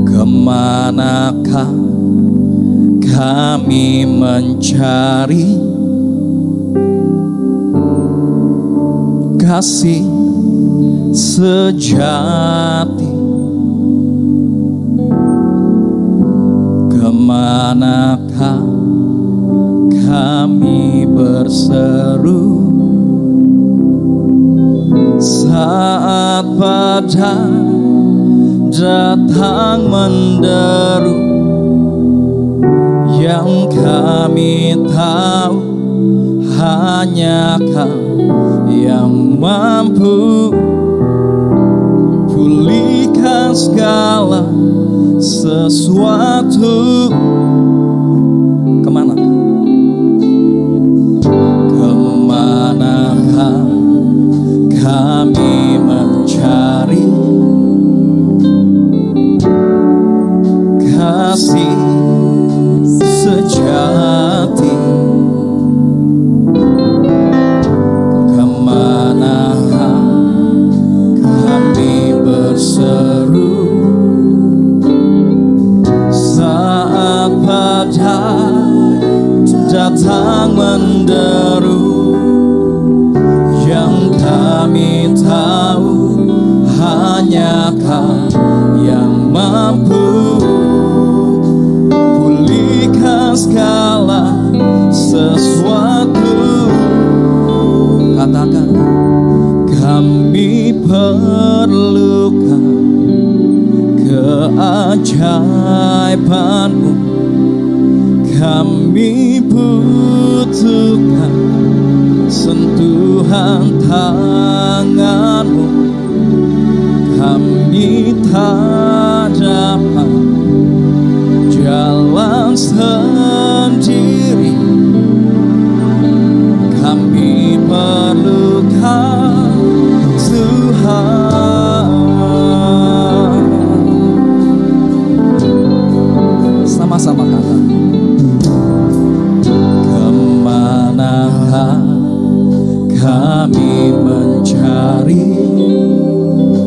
Kemanakah kami mencari kasih sejati? Kemanakah kami berseru saat badai datang menderu? Yang kami tahu hanya Kau yang mampu pulihkan segala sesuatu. Kemanakah kami mencari kasih sejati? Kemanakah kami berseru saat badai datang menderu? Yang kami tahu hanya Kau yang mampu pulihkan segala sesuatu. Katakan, kami perlukan keajaiban-Mu, kami butuhkan sentuhan tangan-Mu, kami tak dapat jalan sendiri, kami perlukan Tuhan. Sama-sama kata, kemanakah kami mencari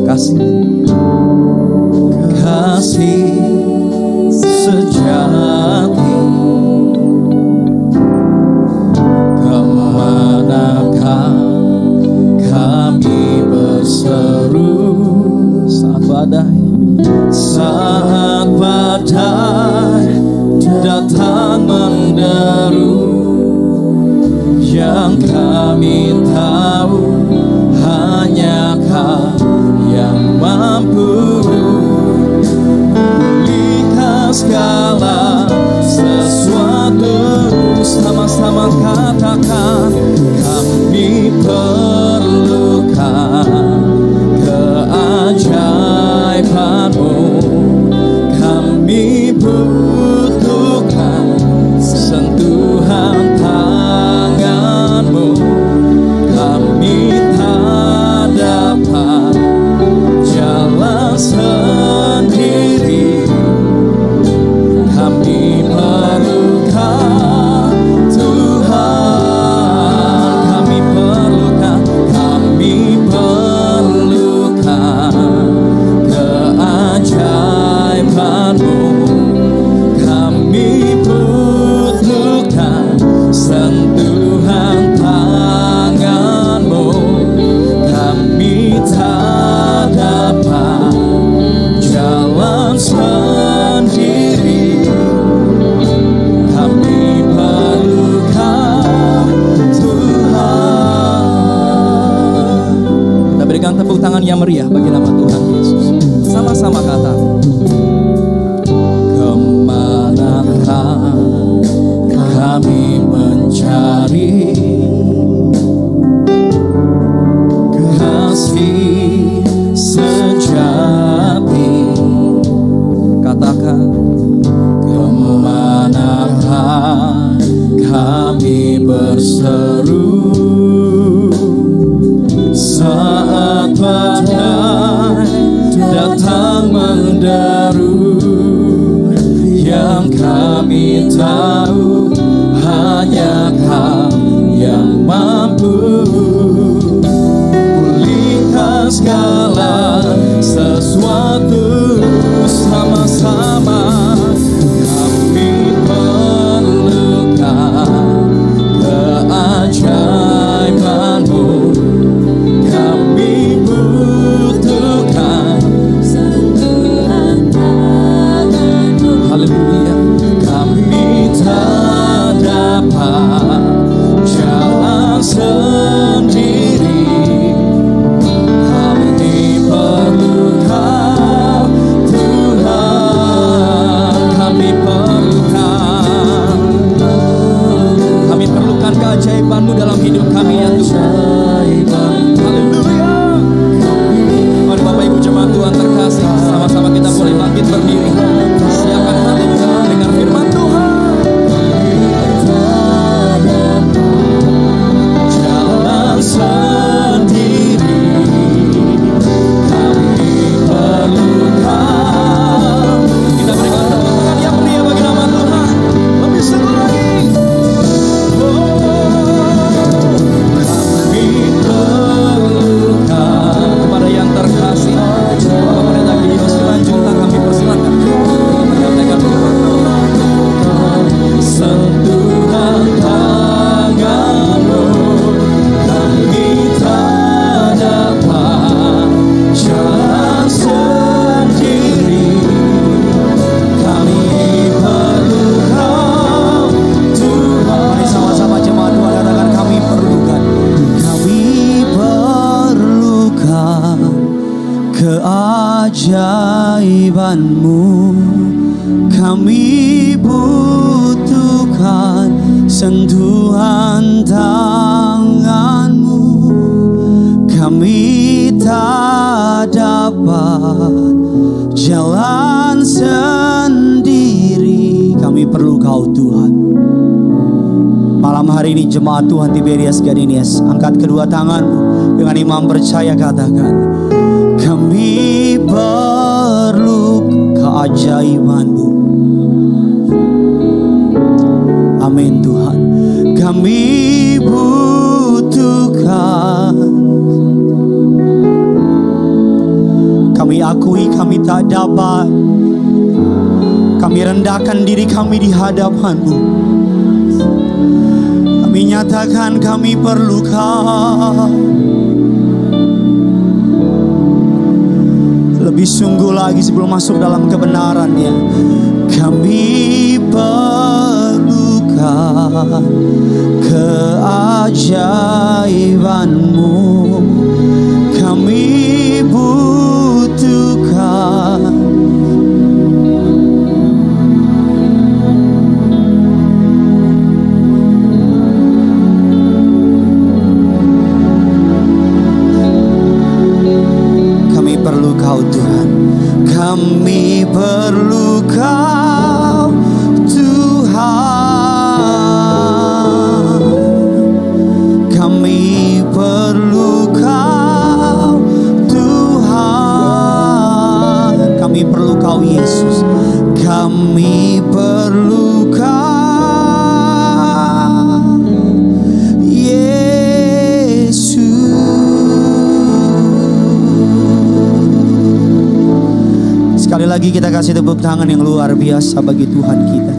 kasih sejati? Kemanakah kami berseru saat badai datang menderu? Yang kami tahu hanya Kau yang mampu pulihkan segala sesuatu. Sama-sama katakan, kami perlukan keajaiban-Mu, kami butuhkan sentuhan tangan-Mu, kami tak dapat jalan sendiri, kami perlukan Tuhan. Kami perlukan keajaiban-Mu, kami butuhkan sentuhan tangan-Mu, kami tak dapat jalan sendiri, kami perlukan Tuhan. Kita berikan tepuk tangan yang meriah bagi nama Tuhan Yesus. Sama-sama kata, kemanakah kami mencari kasih sejati? Katakan, kemanakah kami berseru saat badai keajaiban-Mu. Kami butuhkan sentuhan tangan-Mu. Kami tak dapat jalan sendiri. Kami perlu Kau Tuhan. Malam hari ini jemaat Tuhan Tiberias Gadinias, angkat kedua tanganmu dengan imam percaya, katakan, kami perlu keajaiban-Mu. Amin Tuhan. Kami butuhkan. Kami akui kami tak dapat. Kami rendahkan diri kami di hadapan-Mu. Kami nyatakan kami perlu Kau. Lebih sungguh lagi sebelum masuk dalam kebenaran-Nya, kami perlukan keajaiban-Mu. Kami butuhkan. Perlu Kau Tuhan. Kami perlu Kau Tuhan. Kami perlu Kau Tuhan. Kami perlu Kau Yesus. Kami perlu Kau Sekali lagi kita kasih tepuk tangan yang luar biasa bagi Tuhan kita.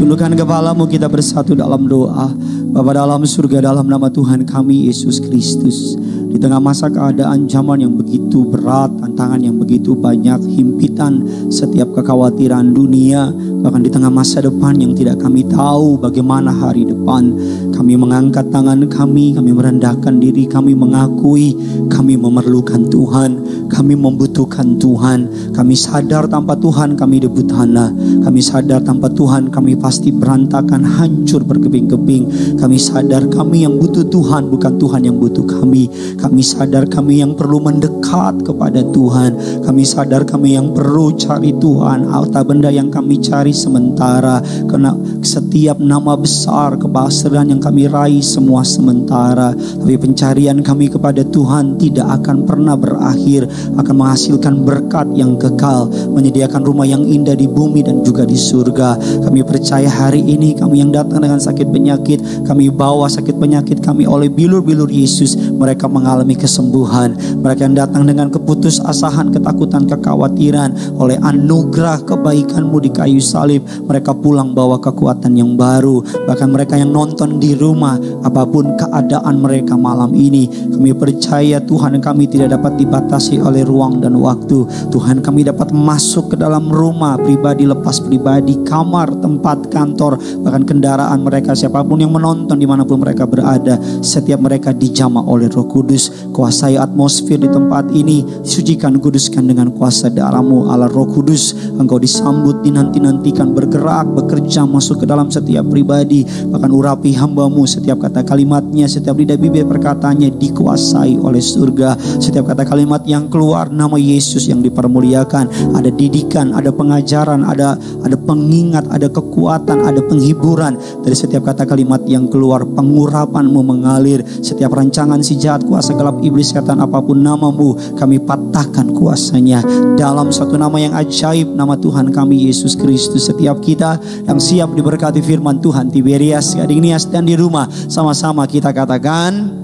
Tundukkan kepalamu, kita bersatu dalam doa. Bapa dalam surga, dalam nama Tuhan kami Yesus Kristus, di tengah masa keadaan zaman yang begitu berat, tantangan yang begitu banyak, himpitan setiap kekhawatiran dunia, bahkan di tengah masa depan yang tidak kami tahu bagaimana hari depan, kami mengangkat tangan kami merendahkan diri, kami mengakui kami memerlukan Tuhan, kami membutuhkan Tuhan. Kami sadar tanpa Tuhan kami debu tanah, kami sadar tanpa Tuhan kami pasti berantakan, hancur berkeping-keping. Kami sadar kami yang butuh Tuhan, bukan Tuhan yang butuh kami. Kami sadar kami yang perlu mendekat kepada Tuhan. Kami sadar kami yang perlu cari Tuhan. Harta benda yang kami cari sementara, karena setiap nama besar kebesaran yang kami raih semua sementara. Tapi pencarian kami kepada Tuhan tidak akan pernah berakhir, akan menghasilkan berkat yang kekal, menyediakan rumah yang indah di bumi dan juga di surga. Kami percaya hari ini kami yang datang dengan sakit penyakit, kami bawa sakit penyakit kami oleh bilur-bilur Yesus, mereka mengalami kesembuhan. Mereka yang datang dengan keputusasaan, ketakutan, kekhawatiran, oleh anugerah kebaikan-Mu di kayu salib, mereka pulang bawa kekuatan yang baru. Bahkan mereka yang nonton di rumah, apapun keadaan mereka malam ini, kami percaya Tuhan kami tidak dapat dibatasi oleh ruang dan waktu. Tuhan kami dapat masuk ke dalam rumah pribadi, lepas pribadi, kamar, tempat kantor, bahkan kendaraan mereka, siapapun yang menonton dimanapun mereka berada, setiap mereka dijamah oleh Roh Kudus. Kuasai atmosfer di tempat ini, sucikan, kuduskan dengan kuasa darah-Mu Allah Roh Kudus. Engkau disambut, dinanti-nantikan, bergerak, bekerja, masuk ke dalam setiap pribadi, bahkan urapi hamba-Mu. Setiap kata kalimatnya, setiap lidah bibir perkataannya dikuasai oleh surga. Setiap kata kalimat yang keluar, nama Yesus yang dipermuliakan. Ada didikan, ada pengajaran, ada pengingat, ada kekuatan, ada penghiburan. Dari setiap kata kalimat yang keluar, pengurapan-Mu mengalir. Setiap rancangan si jahat, kuasa gelap, iblis, setan, apapun nama-Mu, kami patahkan kuasanya dalam satu nama yang ajaib, nama Tuhan kami Yesus Kristus. Setiap kita yang siap diberkati firman Tuhan Tiberias Gadinias dan di rumah, sama-sama kita katakan,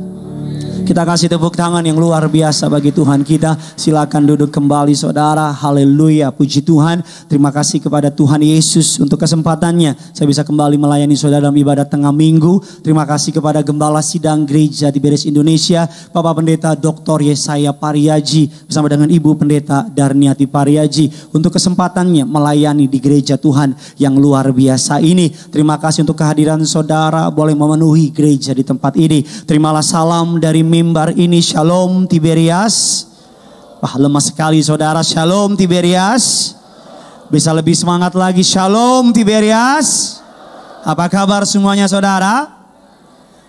kita kasih tepuk tangan yang luar biasa bagi Tuhan kita. Silakan duduk kembali saudara. Haleluya, puji Tuhan. Terima kasih kepada Tuhan Yesus untuk kesempatannya saya bisa kembali melayani saudara dalam ibadah tengah minggu. Terima kasih kepada Gembala Sidang Gereja Tiberias Indonesia, Bapak Pendeta Dr. Yesaya Pariaji bersama dengan Ibu Pendeta Darniati Pariaji untuk kesempatannya melayani di gereja Tuhan yang luar biasa ini. Terima kasih untuk kehadiran saudara boleh memenuhi gereja di tempat ini. Terimalah salam dari mimbar ini. Shalom Tiberias. Wah, lemah sekali saudara. Shalom Tiberias. Bisa lebih semangat lagi. Shalom Tiberias. Apa kabar semuanya saudara?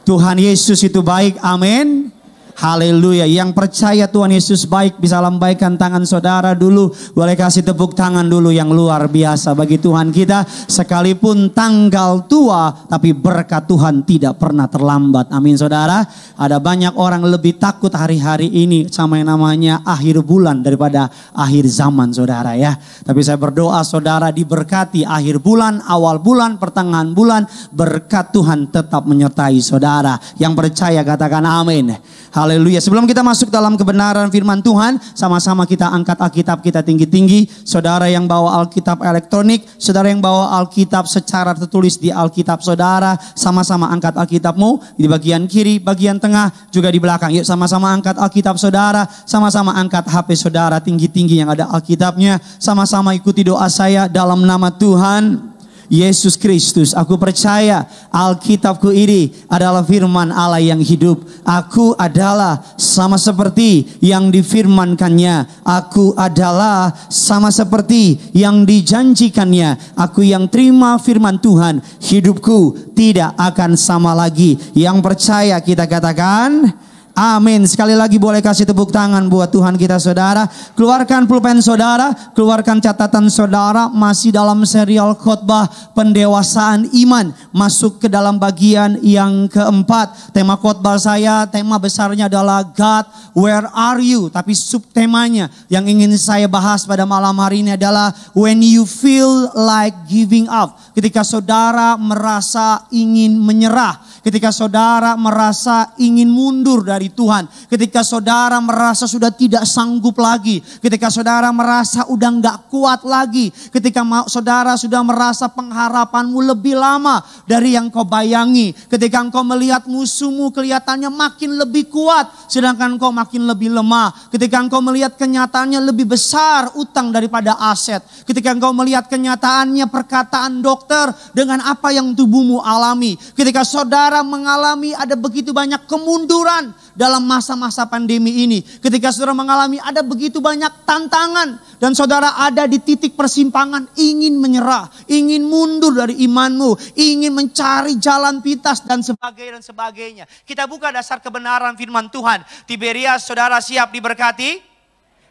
Tuhan Yesus itu baik. Amin. Haleluya. Yang percaya Tuhan Yesus baik bisa lambaikan tangan saudara dulu. Boleh kasih tepuk tangan dulu yang luar biasa bagi Tuhan kita. Sekalipun tanggal tua, tapi berkat Tuhan tidak pernah terlambat. Amin saudara. Ada banyak orang lebih takut hari-hari ini sama yang namanya akhir bulan daripada akhir zaman saudara ya. Tapi saya berdoa saudara diberkati akhir bulan, awal bulan, pertengahan bulan. Berkat Tuhan tetap menyertai saudara. Yang percaya katakan amin. Haleluya. Sebelum kita masuk dalam kebenaran firman Tuhan, sama-sama kita angkat Alkitab kita tinggi-tinggi. Saudara yang bawa Alkitab elektronik, saudara yang bawa Alkitab secara tertulis di Alkitab saudara, sama-sama angkat Alkitabmu di bagian kiri, bagian tengah, juga di belakang. Yuk sama-sama angkat Alkitab saudara, sama-sama angkat HP saudara tinggi-tinggi yang ada Alkitabnya. Sama-sama ikuti doa saya dalam nama Tuhan Yesus Kristus. Aku percaya Alkitabku ini adalah firman Allah yang hidup. Aku adalah sama seperti yang difirmankannya. Aku adalah sama seperti yang dijanjikannya. Aku yang terima firman Tuhan, hidupku tidak akan sama lagi. Yang percaya kita katakan amin. Sekali lagi boleh kasih tepuk tangan buat Tuhan kita saudara. Keluarkan pulpen saudara, keluarkan catatan saudara. Masih dalam serial khotbah pendewasaan iman. Masuk ke dalam bagian yang keempat. Tema khotbah saya, tema besarnya adalah God, where are you? Tapi subtemanya yang ingin saya bahas pada malam hari ini adalah when you feel like giving up. Ketika saudara merasa ingin menyerah. Ketika saudara merasa ingin mundur dari Tuhan. Ketika saudara merasa sudah tidak sanggup lagi. Ketika saudara merasa udah gak kuat lagi. Ketika saudara sudah merasa pengharapanmu lebih lama dari yang kau bayangi. Ketika engkau melihat musuhmu kelihatannya makin lebih kuat. Sedangkan engkau makin lebih lemah. Ketika engkau melihat kenyataannya lebih besar utang daripada aset. Ketika engkau melihat kenyataannya perkataan dokter dengan apa yang tubuhmu alami. Ketika saudara mengalami ada begitu banyak kemunduran dalam masa-masa pandemi ini. Ketika saudara mengalami ada begitu banyak tantangan. Dan saudara ada di titik persimpangan ingin menyerah. Ingin mundur dari imanmu. Ingin mencari jalan pintas dan sebagainya. Kita buka dasar kebenaran firman Tuhan. Tiberias saudara siap diberkati?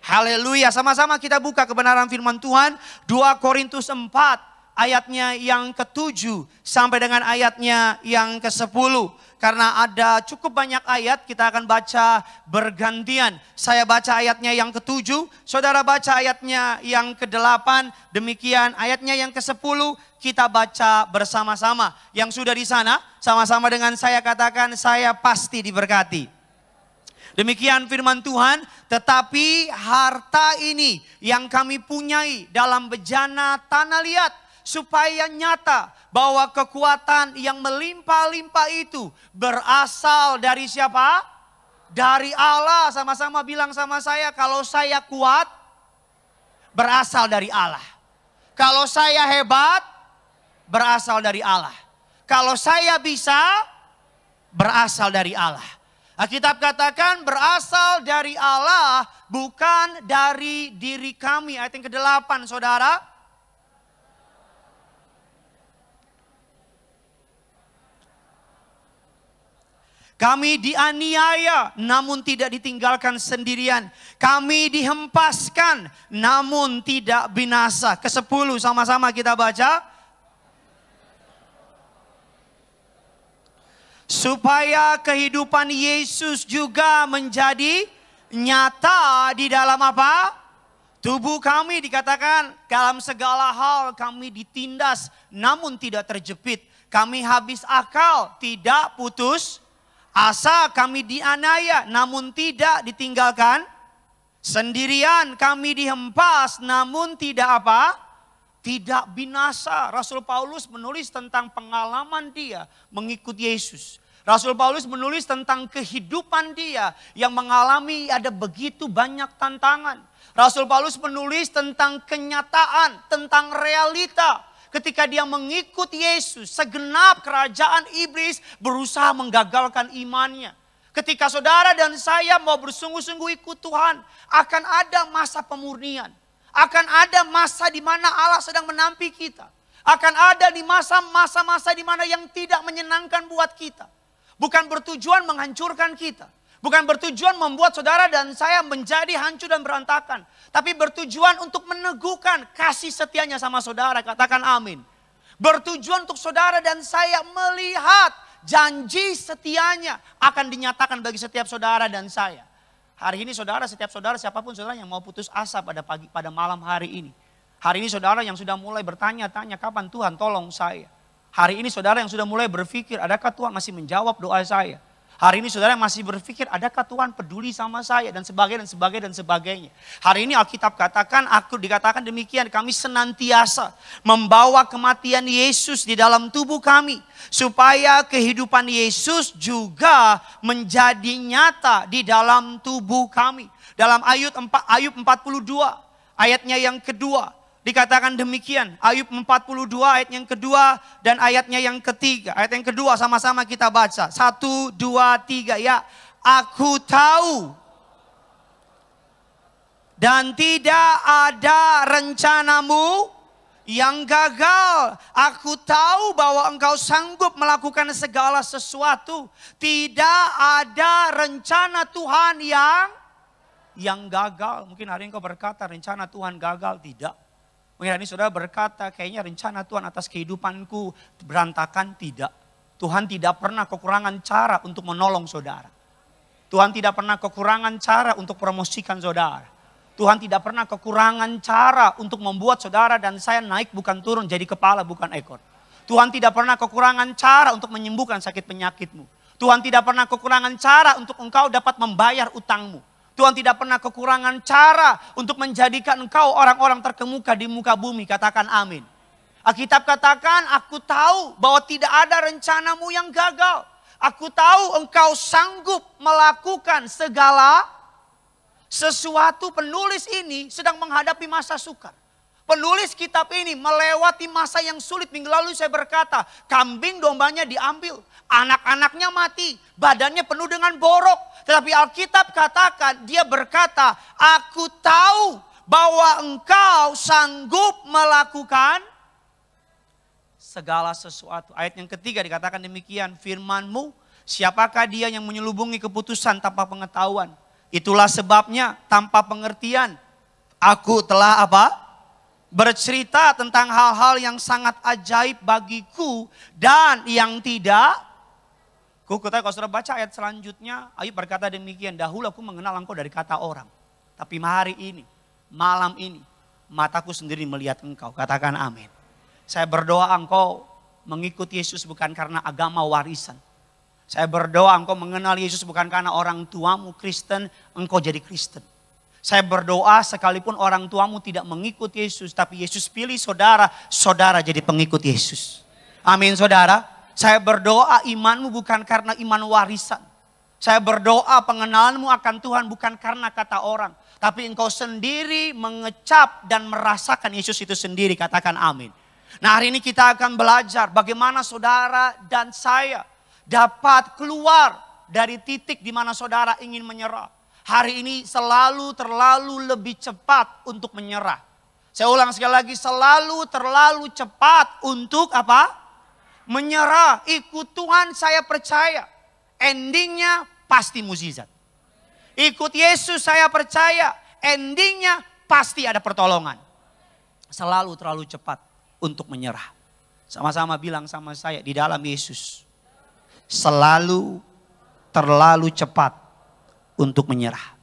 Haleluya. Sama-sama kita buka kebenaran firman Tuhan. 2 Korintus 4. Ayatnya yang ke-7 sampai dengan ayatnya yang ke-10. Karena ada cukup banyak ayat, kita akan baca bergantian. Saya baca ayatnya yang ke-7, saudara baca ayatnya yang ke-8. Demikian ayatnya yang ke-10 kita baca bersama-sama. Yang sudah di sana, sama-sama dengan saya katakan, saya pasti diberkati. Demikian firman Tuhan, tetapi harta ini yang kami punyai dalam bejana tanah liat, supaya nyata bahwa kekuatan yang melimpah-limpah itu berasal dari siapa? Dari Allah. Sama-sama bilang sama saya, kalau saya kuat berasal dari Allah. Kalau saya hebat berasal dari Allah. Kalau saya bisa berasal dari Allah. Alkitab katakan berasal dari Allah, bukan dari diri kami. Ayat yang ke-8 saudara. Kami dianiaya namun tidak ditinggalkan sendirian. Kami dihempaskan namun tidak binasa. Ke-10 sama-sama kita baca. Supaya kehidupan Yesus juga menjadi nyata di dalam apa? Tubuh kami. Dikatakan dalam segala hal kami ditindas namun tidak terjepit. Kami habis akal, tidak putus asa. Kami dianiaya namun tidak ditinggalkan sendirian. Kami dihempas namun tidak apa? Tidak binasa. Rasul Paulus menulis tentang pengalaman dia mengikut Yesus. Rasul Paulus menulis tentang kehidupan dia yang mengalami ada begitu banyak tantangan. Rasul Paulus menulis tentang kenyataan, tentang realita. Ketika dia mengikut Yesus, segenap kerajaan iblis berusaha menggagalkan imannya. Ketika saudara dan saya mau bersungguh-sungguh ikut Tuhan, akan ada masa pemurnian. Akan ada masa di mana Allah sedang menampi kita. Akan ada di masa-masa di mana yang tidak menyenangkan buat kita. Bukan bertujuan menghancurkan kita. Bukan bertujuan membuat saudara dan saya menjadi hancur dan berantakan. Tapi bertujuan untuk meneguhkan kasih setianya sama saudara. Katakan amin. Bertujuan untuk saudara dan saya melihat janji setianya akan dinyatakan bagi setiap saudara dan saya. Hari ini saudara, setiap saudara, siapapun saudara yang mau putus asa pada malam hari ini. Hari ini saudara yang sudah mulai bertanya-tanya, kapan Tuhan tolong saya. Hari ini saudara yang sudah mulai berpikir, adakah Tuhan masih menjawab doa saya. Hari ini saudara yang masih berpikir, adakah Tuhan peduli sama saya dan sebagainya. Hari ini Alkitab katakan, dikatakan demikian, kami senantiasa membawa kematian Yesus di dalam tubuh kami. Supaya kehidupan Yesus juga menjadi nyata di dalam tubuh kami. Dalam Ayub 42 ayatnya yang kedua. Dikatakan demikian, Ayub 42 ayat yang kedua dan ayatnya yang ketiga. Ayat yang kedua sama-sama kita baca. 1, 2, 3 ya. Aku tahu dan tidak ada rencanamu yang gagal. Aku tahu bahwa engkau sanggup melakukan segala sesuatu. Tidak ada rencana Tuhan yang gagal. Mungkin hari ini engkau berkata rencana Tuhan gagal. Tidak. Mungkin hari ini saudara berkata kayaknya rencana Tuhan atas kehidupanku berantakan. Tidak. Tuhan tidak pernah kekurangan cara untuk menolong saudara. Tuhan tidak pernah kekurangan cara untuk promosikan saudara. Tuhan tidak pernah kekurangan cara untuk membuat saudara dan saya naik bukan turun, jadi kepala bukan ekor. Tuhan tidak pernah kekurangan cara untuk menyembuhkan sakit penyakitmu. Tuhan tidak pernah kekurangan cara untuk engkau dapat membayar utangmu. Tuhan tidak pernah kekurangan cara untuk menjadikan engkau orang-orang terkemuka di muka bumi. Katakan amin. Alkitab katakan, aku tahu bahwa tidak ada rencanamu yang gagal. Aku tahu engkau sanggup melakukan segala sesuatu. Penulis ini sedang menghadapi masa sukar. Penulis kitab ini melewati masa yang sulit. Minggu lalu saya berkata, kambing dombanya diambil. Anak-anaknya mati, badannya penuh dengan borok. Tetapi Alkitab katakan, dia berkata, aku tahu bahwa engkau sanggup melakukan segala sesuatu. Ayat yang ketiga dikatakan demikian, firman-Mu, siapakah dia yang menyelubungi keputusan tanpa pengetahuan? Itulah sebabnya tanpa pengertian, aku telah bercerita tentang hal-hal yang sangat ajaib bagiku dan yang tidak. Kalau saudara baca ayat selanjutnya, Ayub berkata demikian, dahulu aku mengenal engkau dari kata orang. Tapi hari ini, malam ini, mataku sendiri melihat engkau. Katakan amin. Saya berdoa engkau mengikuti Yesus bukan karena agama warisan. Saya berdoa engkau mengenal Yesus bukan karena orang tuamu Kristen, engkau jadi Kristen. Saya berdoa sekalipun orang tuamu tidak mengikuti Yesus, tapi Yesus pilih saudara, saudara jadi pengikut Yesus. Amin saudara. Saya berdoa imanmu bukan karena iman warisan. Saya berdoa pengenalanmu akan Tuhan bukan karena kata orang. Tapi engkau sendiri mengecap dan merasakan Yesus itu sendiri. Katakan amin. Nah hari ini kita akan belajar bagaimana saudara dan saya dapat keluar dari titik di mana saudara ingin menyerah. Hari ini terlalu lebih cepat untuk menyerah. Saya ulang sekali lagi, terlalu cepat untuk menyerah. Ikut Tuhan saya percaya, endingnya pasti mukjizat. Ikut Yesus saya percaya, endingnya pasti ada pertolongan. Terlalu cepat untuk menyerah. Sama-sama bilang sama saya, di dalam Yesus terlalu cepat untuk menyerah.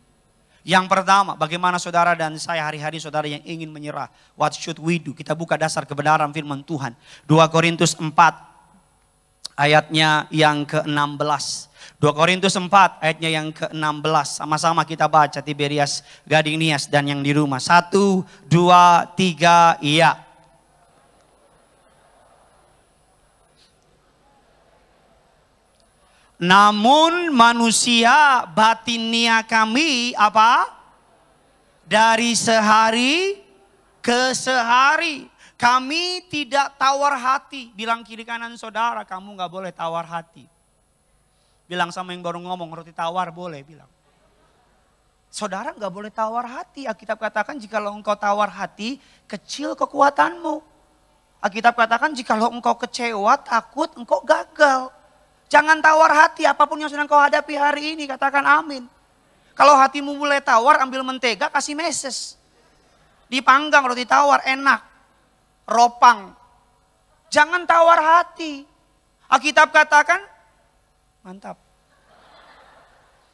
Yang pertama, bagaimana saudara dan saya hari-hari saudara yang ingin menyerah. What should we do? Kita buka dasar kebenaran firman Tuhan. 2 Korintus 4 ayatnya yang ke-16. 2 Korintus 4 ayatnya yang ke-16. Sama-sama kita baca, Tiberias, Gading Nias dan yang di rumah. 1, 2, 3, iya. Namun manusia batinnya kami dari sehari ke sehari. Kami tidak tawar hati. Bilang kiri kanan saudara, kamu gak boleh tawar hati. Bilang sama yang baru ngomong, roti tawar boleh bilang. Saudara nggak boleh tawar hati. Alkitab katakan jikalau engkau tawar hati, kecil kekuatanmu. Alkitab katakan jikalau engkau kecewa, takut, engkau gagal. Jangan tawar hati apapun yang sedang kau hadapi hari ini, katakan amin. Kalau hatimu mulai tawar, ambil mentega, kasih meses. Dipanggang roti tawar, enak. Ropang. Jangan tawar hati. Alkitab katakan, mantap.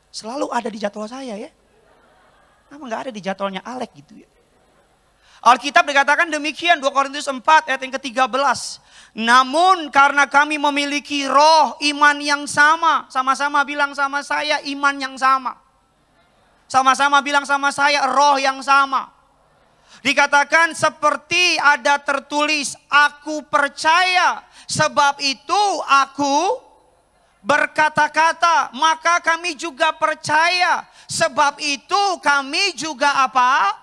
Selalu ada di jadwal saya ya. Kenapa gak ada di jadwalnya Alek gitu ya. Alkitab dikatakan demikian 2 Korintus 4 ayat yang ke-13. Namun karena kami memiliki roh iman yang sama. Sama-sama bilang sama saya iman yang sama. Sama-sama bilang sama saya roh yang sama. Dikatakan seperti ada tertulis, aku percaya sebab itu aku berkata-kata. Maka kami juga percaya sebab itu kami juga apa?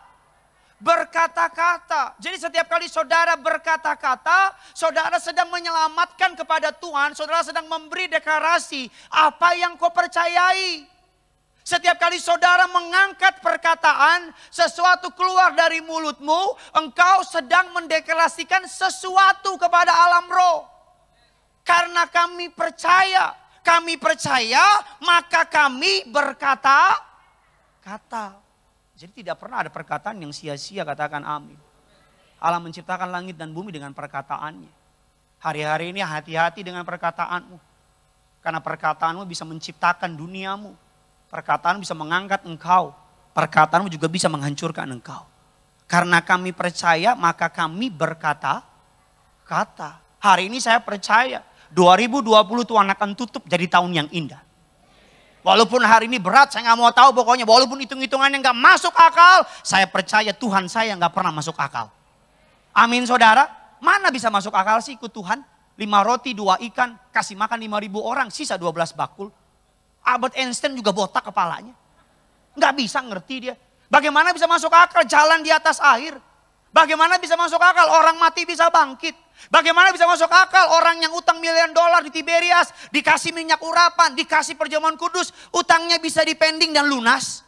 Berkata-kata. Jadi setiap kali saudara berkata-kata, saudara sedang menyelamatkan kepada Tuhan, saudara sedang memberi deklarasi apa yang kau percayai. Setiap kali saudara mengangkat perkataan, sesuatu keluar dari mulutmu, engkau sedang mendeklarasikan sesuatu kepada alam roh. Karena kami percaya, maka kami berkata-kata. Jadi tidak pernah ada perkataan yang sia-sia, katakan amin. Allah menciptakan langit dan bumi dengan perkataannya. Hari-hari ini hati-hati dengan perkataanmu. Karena perkataanmu bisa menciptakan duniamu. Perkataan bisa mengangkat engkau. Perkataanmu juga bisa menghancurkan engkau. Karena kami percaya, maka kami berkata-kata. Hari ini saya percaya 2020 Tuhan akan tutup jadi tahun yang indah. Walaupun hari ini berat, saya gak mau tahu pokoknya. Walaupun hitung-hitungannya gak masuk akal, saya percaya Tuhan saya gak pernah masuk akal. Amin saudara. Mana bisa masuk akal sih ikut Tuhan? 5 roti, 2 ikan, kasih makan 5.000 orang, sisa 12 bakul. Albert Einstein juga botak kepalanya. Nggak bisa ngerti dia. Bagaimana bisa masuk akal jalan di atas air? Bagaimana bisa masuk akal orang mati bisa bangkit? Bagaimana bisa masuk akal orang yang utang miliaran dolar di Tiberias, dikasih minyak urapan, dikasih perjamuan kudus, utangnya bisa dipending dan lunas?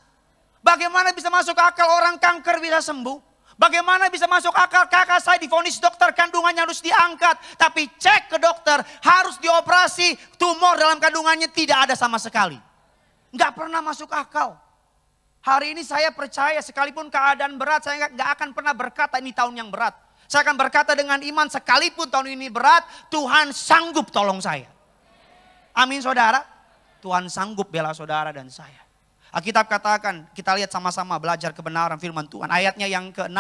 Bagaimana bisa masuk akal orang kanker bisa sembuh? Bagaimana bisa masuk akal kakak saya divonis dokter kandungannya harus diangkat. Tapi cek ke dokter harus dioperasi, tumor dalam kandungannya tidak ada sama sekali. Nggak pernah masuk akal. Hari ini saya percaya sekalipun keadaan berat saya nggak akan pernah berkata ini tahun yang berat. Saya akan berkata dengan iman sekalipun tahun ini berat Tuhan sanggup tolong saya. Amin saudara. Tuhan sanggup bela saudara dan saya. Alkitab katakan, kita lihat sama-sama belajar kebenaran firman Tuhan. Ayatnya yang ke-6.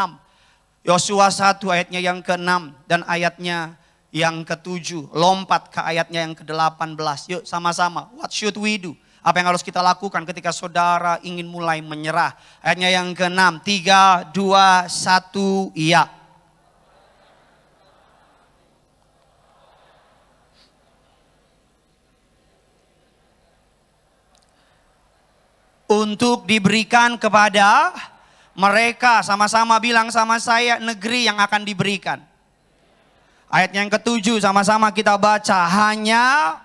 Yosua 1 ayatnya yang ke-6 dan ayatnya yang ke-7. Lompat ke ayatnya yang ke-18. Yuk sama-sama, what should we do? Apa yang harus kita lakukan ketika saudara ingin mulai menyerah? Ayatnya yang ke-6, 3, 2, 1, iya. Untuk diberikan kepada mereka, sama-sama bilang sama saya, negeri yang akan diberikan. Ayat yang ke-7 sama-sama kita baca, hanya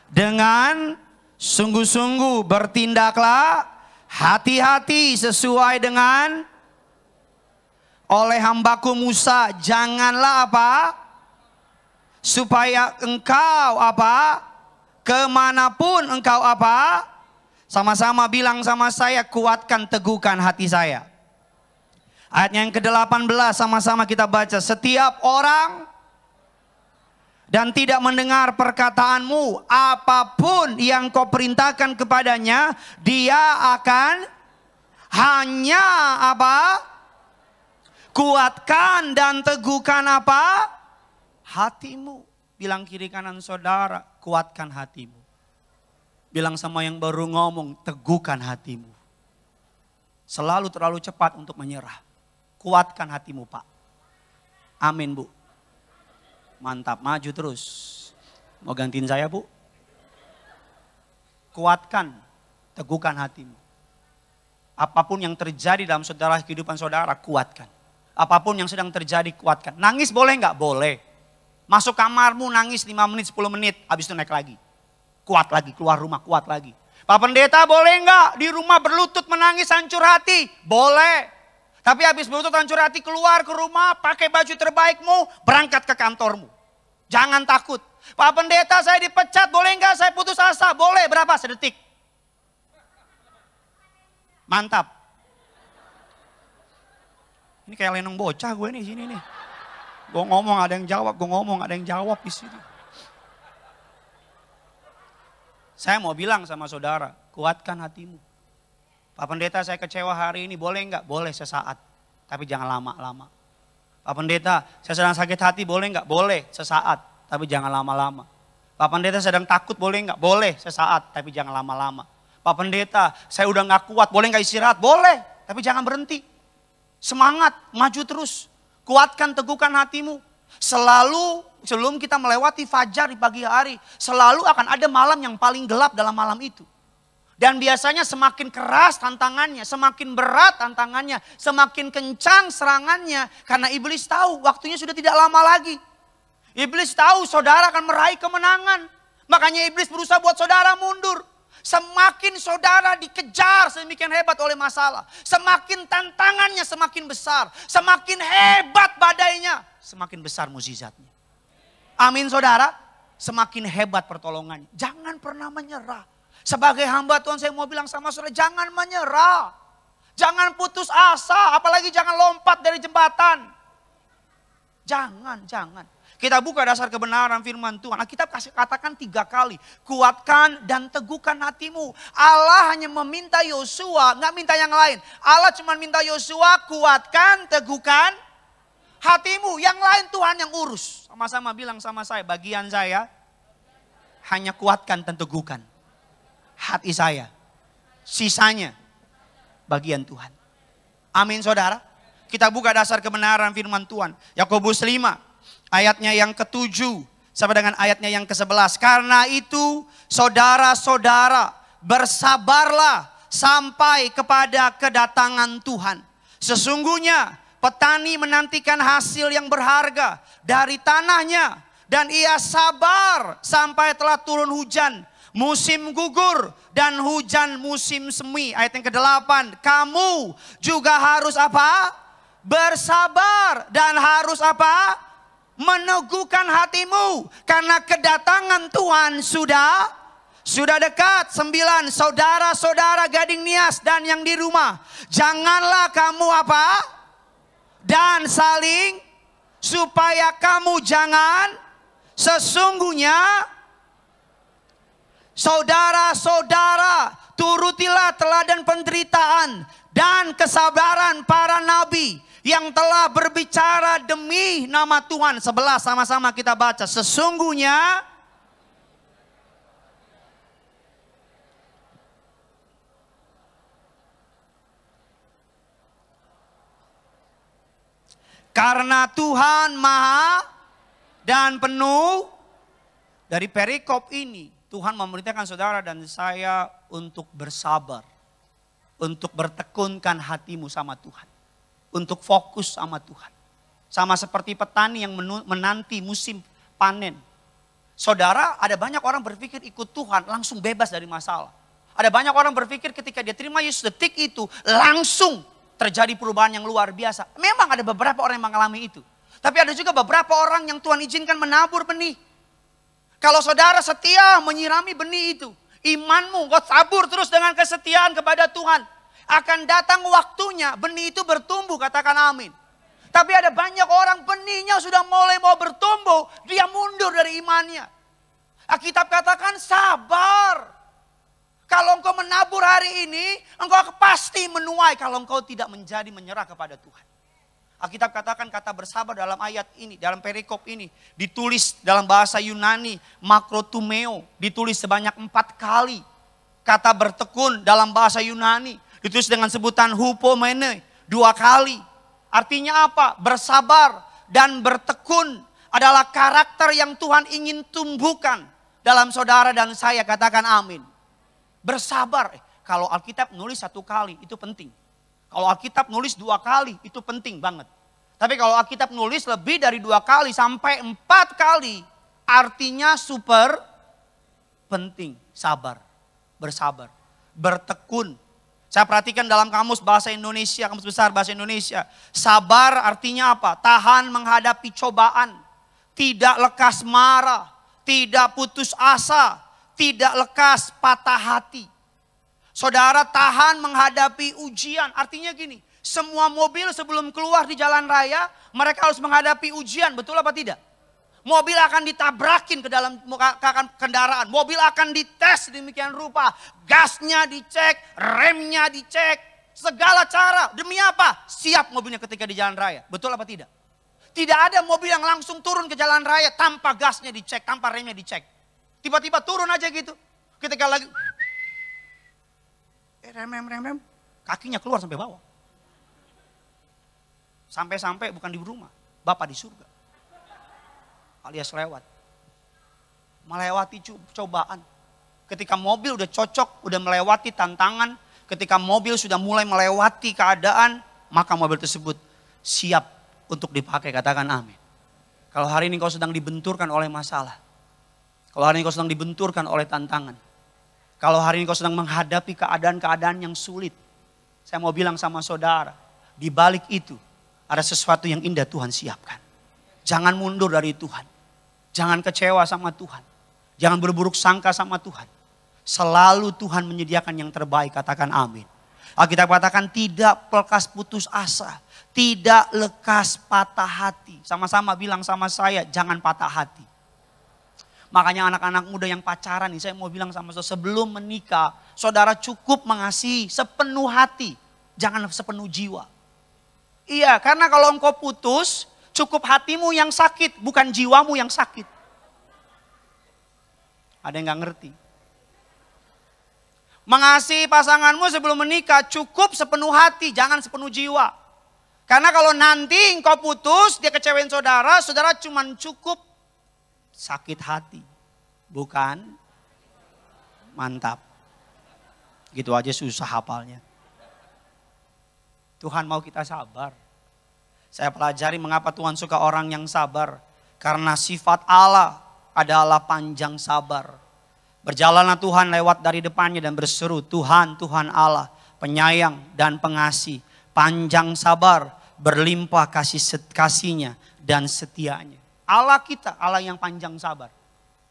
dengan sungguh-sungguh bertindaklah hati-hati sesuai dengan oleh hambaku Musa, janganlah apa? Supaya engkau apa? Kemanapun engkau apa? Sama-sama bilang sama saya, kuatkan teguhkan hati saya. Ayat yang ke-18 sama-sama kita baca. Setiap orang dan tidak mendengar perkataanmu, apapun yang kau perintahkan kepadanya, dia akan hanya apa? Kuatkan dan teguhkan apa? Hatimu. Bilang kiri kanan saudara, kuatkan hatimu. Bilang sama yang baru ngomong, teguhkan hatimu. Selalu terlalu cepat untuk menyerah. Kuatkan hatimu Pak. Amin Bu. Mantap, maju terus. Mau gantiin saya Bu? Kuatkan, teguhkan hatimu. Apapun yang terjadi dalam saudara, kehidupan saudara, kuatkan. Apapun yang sedang terjadi, kuatkan. Nangis boleh nggak? Boleh. Masuk kamarmu nangis 5 menit, 10 menit, habis itu naik lagi. Kuat lagi, keluar rumah kuat lagi. Pak Pendeta boleh nggak di rumah berlutut menangis hancur hati? Boleh. Tapi habis berlutut hancur hati keluar ke rumah, pakai baju terbaikmu, berangkat ke kantormu. Jangan takut. Pak Pendeta saya dipecat, boleh nggak saya putus asa? Boleh, berapa? Sedetik. Mantap. Ini kayak lenong bocah gue nih sini nih. Gue ngomong ada yang jawab, gue ngomong ada yang jawab di sini. Saya mau bilang sama saudara, kuatkan hatimu. Pak Pendeta saya kecewa hari ini, boleh nggak? Boleh sesaat, tapi jangan lama-lama. Pak Pendeta saya sedang sakit hati, boleh nggak? Boleh sesaat, tapi jangan lama-lama. Pak Pendeta sedang takut, boleh nggak? Boleh sesaat, tapi jangan lama-lama. Pak Pendeta saya udah nggak kuat, boleh nggak istirahat? Boleh, tapi jangan berhenti. Semangat, maju terus. Kuatkan, teguhkan hatimu. Selalu sebelum kita melewati fajar di pagi hari, selalu akan ada malam yang paling gelap dalam malam itu. Dan biasanya semakin keras tantangannya, semakin berat tantangannya, semakin kencang serangannya. Karena iblis tahu waktunya sudah tidak lama lagi. Iblis tahu saudara akan meraih kemenangan. Makanya iblis berusaha buat saudara mundur. Semakin saudara dikejar sedemikian hebat oleh masalah. Semakin tantangannya semakin besar. Semakin hebat badainya. Semakin besar mukjizatnya. Amin saudara. Semakin hebat pertolongannya. Jangan pernah menyerah. Sebagai hamba Tuhan saya mau bilang sama saudara. Jangan menyerah. Jangan putus asa. Apalagi jangan lompat dari jembatan. Jangan. Kita buka dasar kebenaran firman Tuhan. Alkitab katakan 3 kali. Kuatkan dan teguhkan hatimu. Allah hanya meminta Yosua, nggak minta yang lain. Allah cuma minta Yosua kuatkan, teguhkan hatimu. Yang lain Tuhan yang urus. Sama-sama bilang sama saya, bagian saya hanya kuatkan dan teguhkan hati saya. Sisanya bagian Tuhan. Amin saudara. Kita buka dasar kebenaran firman Tuhan. Yakobus 5. Ayatnya yang ke-7 sampai dengan ayatnya yang ke-11. Karena itu saudara-saudara bersabarlah sampai kepada kedatangan Tuhan. Sesungguhnya petani menantikan hasil yang berharga dari tanahnya. Dan ia sabar sampai telah turun hujan. Musim gugur dan hujan musim semi. Ayat yang ke-8. Kamu juga harus apa? Bersabar dan harus apa? Meneguhkan hatimu karena kedatangan Tuhan sudah dekat. 9. Saudara-saudara Gading Nias dan yang di rumah, janganlah kamu apa? Dan saling supaya kamu jangan sesungguhnya saudara-saudara turutilah teladan penderitaan dan kesabaran para nabi yang telah berbicara demi nama Tuhan. 11 sama-sama kita baca. Sesungguhnya karena Tuhan maha dan penuh. Dari perikop ini Tuhan memerintahkan saudara dan saya untuk bersabar. Untuk bertekunkan hatimu sama Tuhan. Untuk fokus sama Tuhan. Sama seperti petani yang menanti musim panen. Saudara, ada banyak orang berpikir ikut Tuhan langsung bebas dari masalah. Ada banyak orang berpikir ketika dia terima Yesus detik itu langsung terjadi perubahan yang luar biasa. Memang ada beberapa orang yang mengalami itu. Tapi ada juga beberapa orang yang Tuhan izinkan menabur benih. Kalau saudara setia menyirami benih itu, imanmu kau tabur terus dengan kesetiaan kepada Tuhan. Akan datang waktunya benih itu bertumbuh, katakan amin. Tapi ada banyak orang benihnya sudah mulai mau bertumbuh, dia mundur dari imannya. Alkitab katakan sabar. Kalau engkau menabur hari ini, engkau pasti menuai kalau engkau tidak menjadi menyerah kepada Tuhan. Alkitab katakan kata bersabar dalam ayat ini, dalam perikop ini. Ditulis dalam bahasa Yunani, makrotumeo. Ditulis sebanyak 4 kali. Kata bertekun dalam bahasa Yunani. Ditulis dengan sebutan hupomene 2 kali. Artinya apa? Bersabar dan bertekun adalah karakter yang Tuhan ingin tumbuhkan dalam saudara dan saya, katakan amin. Bersabar. Kalau Alkitab nulis 1 kali itu penting. Kalau Alkitab nulis 2 kali itu penting banget. Tapi kalau Alkitab nulis lebih dari 2 kali sampai 4 kali, artinya super penting sabar, bersabar, bertekun. Saya perhatikan dalam kamus bahasa Indonesia, kamus besar bahasa Indonesia. Sabar artinya apa? Tahan menghadapi cobaan. Tidak lekas marah, tidak putus asa, tidak lekas patah hati. Saudara tahan menghadapi ujian. Artinya gini, semua mobil sebelum keluar di jalan raya, mereka harus menghadapi ujian. Betul apa tidak? Mobil akan ditabrakin ke dalam kendaraan. Mobil akan dites demikian rupa. Gasnya dicek, remnya dicek. Segala cara. Demi apa? Siap mobilnya ketika di jalan raya. Betul apa tidak? Tidak ada mobil yang langsung turun ke jalan raya tanpa gasnya dicek, tanpa remnya dicek. Tiba-tiba turun aja gitu. Ketika lagi rem. Kakinya keluar sampai bawah. Sampai-sampai bukan di rumah. Bapak di surga. Alias lewat. Melewati cobaan. Ketika mobil udah cocok, udah melewati tantangan. Ketika mobil sudah mulai melewati keadaan, maka mobil tersebut siap untuk dipakai. Katakan amin. Kalau hari ini kau sedang dibenturkan oleh masalah. Kalau hari ini kau sedang dibenturkan oleh tantangan. Kalau hari ini kau sedang menghadapi keadaan-keadaan yang sulit. Saya mau bilang sama saudara, di balik itu ada sesuatu yang indah Tuhan siapkan. Jangan mundur dari Tuhan. Jangan kecewa sama Tuhan. Jangan berburuk sangka sama Tuhan. Selalu Tuhan menyediakan yang terbaik. Katakan amin. Alkitab katakan tidak lekas putus asa. Tidak lekas patah hati. Sama-sama bilang sama saya, jangan patah hati. Makanya anak-anak muda yang pacaran nih, saya mau bilang sama saudara, sebelum menikah, saudara cukup mengasihi sepenuh hati. Jangan sepenuh jiwa. Iya, karena kalau engkau putus, cukup hatimu yang sakit, bukan jiwamu yang sakit. Ada yang gak ngerti? Mengasihi pasanganmu sebelum menikah cukup sepenuh hati, jangan sepenuh jiwa. Karena kalau nanti engkau putus, dia kecewain saudara, saudara cuma cukup sakit hati. Bukan mantap. Gitu aja susah hafalnya. Tuhan mau kita sabar. Saya pelajari mengapa Tuhan suka orang yang sabar. Karena sifat Allah adalah panjang sabar. Berjalanlah Tuhan lewat dari depannya dan berseru, Tuhan, Tuhan Allah, penyayang dan pengasih, panjang sabar, berlimpah kasihnya dan setianya. Allah kita, Allah yang panjang sabar.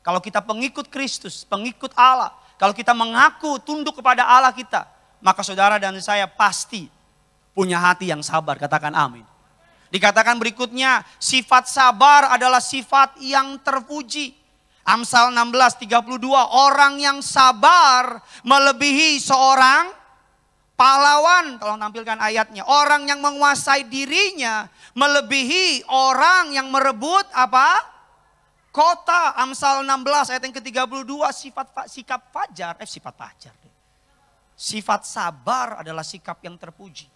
Kalau kita pengikut Kristus, pengikut Allah, kalau kita mengaku tunduk kepada Allah kita, maka saudara dan saya pasti punya hati yang sabar. Katakan amin. Dikatakan berikutnya, sifat sabar adalah sifat yang terpuji. Amsal 16:32, orang yang sabar melebihi seorang pahlawan. Tolong tampilkan ayatnya. Orang yang menguasai dirinya melebihi orang yang merebut apa? Kota. Amsal 16 ayat yang ke-32, sifat sabar adalah sikap yang terpuji.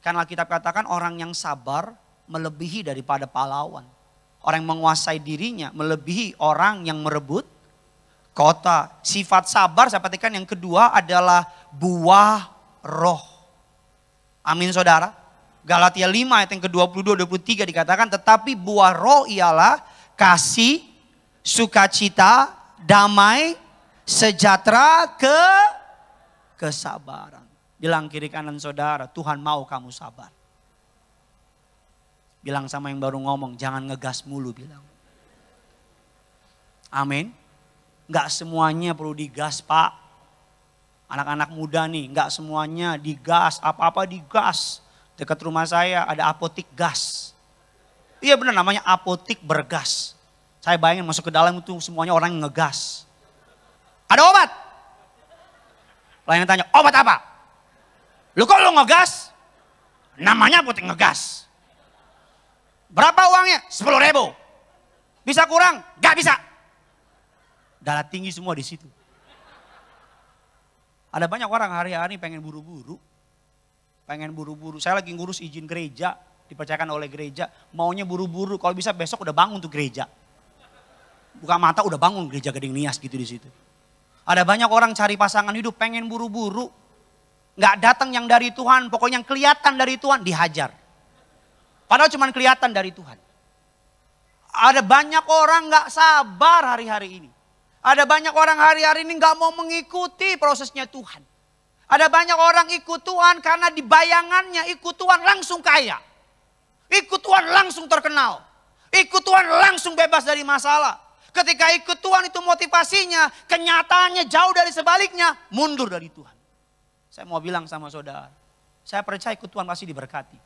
Karena Alkitab katakan orang yang sabar melebihi daripada pahlawan. Orang yang menguasai dirinya melebihi orang yang merebut kota. Sifat sabar, saya perhatikan yang kedua adalah buah roh. Amin saudara. Galatia 5 ayat yang ke-22-23 dikatakan, tetapi buah roh ialah kasih, sukacita, damai, sejahtera, kesabaran. Bilang kiri kanan saudara, Tuhan mau kamu sabar. Bilang sama yang baru ngomong, jangan ngegas mulu bilang. Amin. Gak semuanya perlu digas pak. Anak-anak muda nih, gak semuanya digas, apa-apa digas. Dekat rumah saya ada apotik gas. Iya benar namanya apotik bergas. Saya bayangin masuk ke dalam itu semuanya orang yang ngegas. Ada obat? Lain tanya, obat apa? Lu kok lu ngegas? Namanya apotik ngegas. Berapa uangnya? 10.000. Bisa kurang? Gak bisa. Darah tinggi semua di situ. Ada banyak orang hari-hari pengen buru-buru. Saya lagi ngurus izin gereja. Dipercayakan oleh gereja. Maunya buru-buru. Kalau bisa besok udah bangun tuh gereja. Buka mata udah bangun gereja Gading Nias gitu di situ. Ada banyak orang cari pasangan hidup pengen buru-buru. Gak datang yang dari Tuhan. Pokoknya yang kelihatan dari Tuhan dihajar. Padahal cuma kelihatan dari Tuhan. Ada banyak orang gak sabar hari-hari ini. Ada banyak orang hari-hari ini gak mau mengikuti prosesnya Tuhan. Ada banyak orang ikut Tuhan karena di bayangannya ikut Tuhan langsung kaya. Ikut Tuhan langsung terkenal. Ikut Tuhan langsung bebas dari masalah. Ketika ikut Tuhan itu motivasinya, kenyataannya jauh dari sebaliknya, mundur dari Tuhan. Saya mau bilang sama saudara, saya percaya ikut Tuhan pasti diberkati.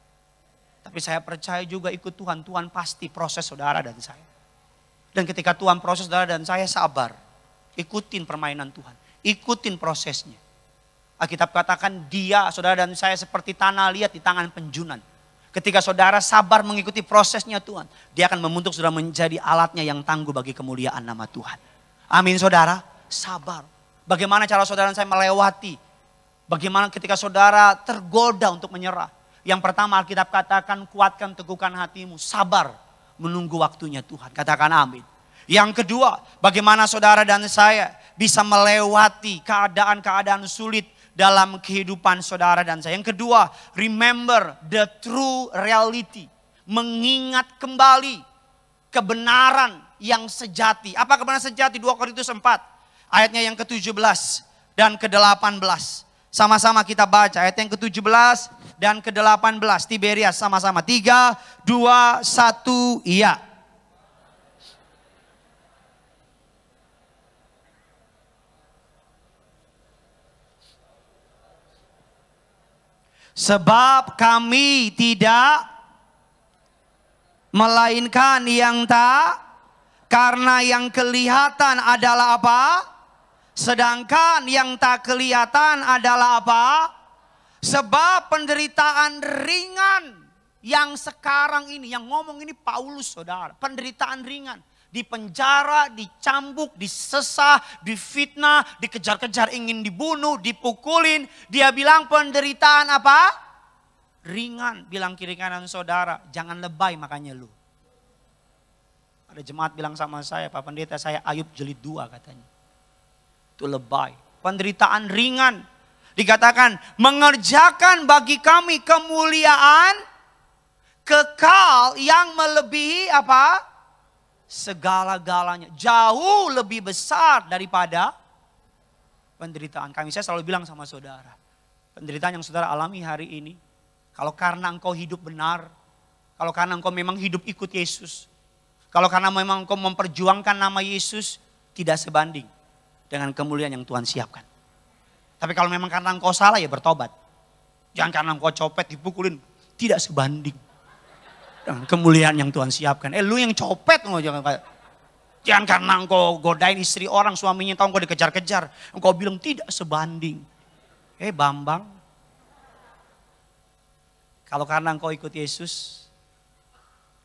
Tapi saya percaya juga ikut Tuhan, Tuhan pasti proses saudara dan saya. Dan ketika Tuhan proses saudara dan saya, sabar. Ikutin permainan Tuhan, ikutin prosesnya. Alkitab katakan dia, saudara dan saya seperti tanah liat di tangan penjunan. Ketika saudara sabar mengikuti prosesnya Tuhan, dia akan membentuk saudara menjadi alatnya yang tangguh bagi kemuliaan nama Tuhan. Amin saudara, sabar. Bagaimana cara saudara dan saya melewati? Bagaimana ketika saudara tergoda untuk menyerah? Yang pertama Alkitab katakan kuatkan teguhkan hatimu, sabar menunggu waktunya Tuhan. Katakan amin. Yang kedua, bagaimana saudara dan saya bisa melewati keadaan-keadaan sulit dalam kehidupan saudara dan saya. Yang kedua, remember the true reality. Mengingat kembali kebenaran yang sejati. Apa kebenaran sejati? 2 Korintus 4 ayatnya yang ke-17 dan ke-18. Sama-sama kita baca ayat yang ke-17 dan ke-18. Tiberias sama-sama. 3, 2, 1, iya. Sebab kami tidak melainkan yang tak, karena yang kelihatan adalah apa? Sedangkan yang tak kelihatan adalah apa? Sebab penderitaan ringan yang sekarang ini, yang ngomong ini Paulus saudara. Penderitaan ringan. Di penjara, dicambuk, disesah, difitnah, dikejar-kejar ingin dibunuh, dipukulin. Dia bilang penderitaan apa? Ringan. Bilang kiri kanan saudara, jangan lebay makanya lu. Ada jemaat bilang sama saya, Pak Pendeta saya Ayub jilid 2 katanya. Itu lebay. Penderitaan ringan. Dikatakan mengerjakan bagi kami kemuliaan kekal yang melebihi apa? Segala-galanya. Jauh lebih besar daripada penderitaan kami. Saya selalu bilang sama saudara. Penderitaan yang saudara alami hari ini. Kalau karena engkau hidup benar. Kalau karena engkau memang hidup ikut Yesus. Kalau karena memang engkau memperjuangkan nama Yesus. Tidak sebanding dengan kemuliaan yang Tuhan siapkan. Tapi kalau memang karena engkau salah ya bertobat. Jangan karena engkau copet dipukulin. Tidak sebanding dengan kemuliaan yang Tuhan siapkan. Lu yang copet, jangan karena engkau godain istri orang, suaminya tahu engkau dikejar-kejar. Engkau bilang tidak sebanding. Bambang. Kalau karena engkau ikut Yesus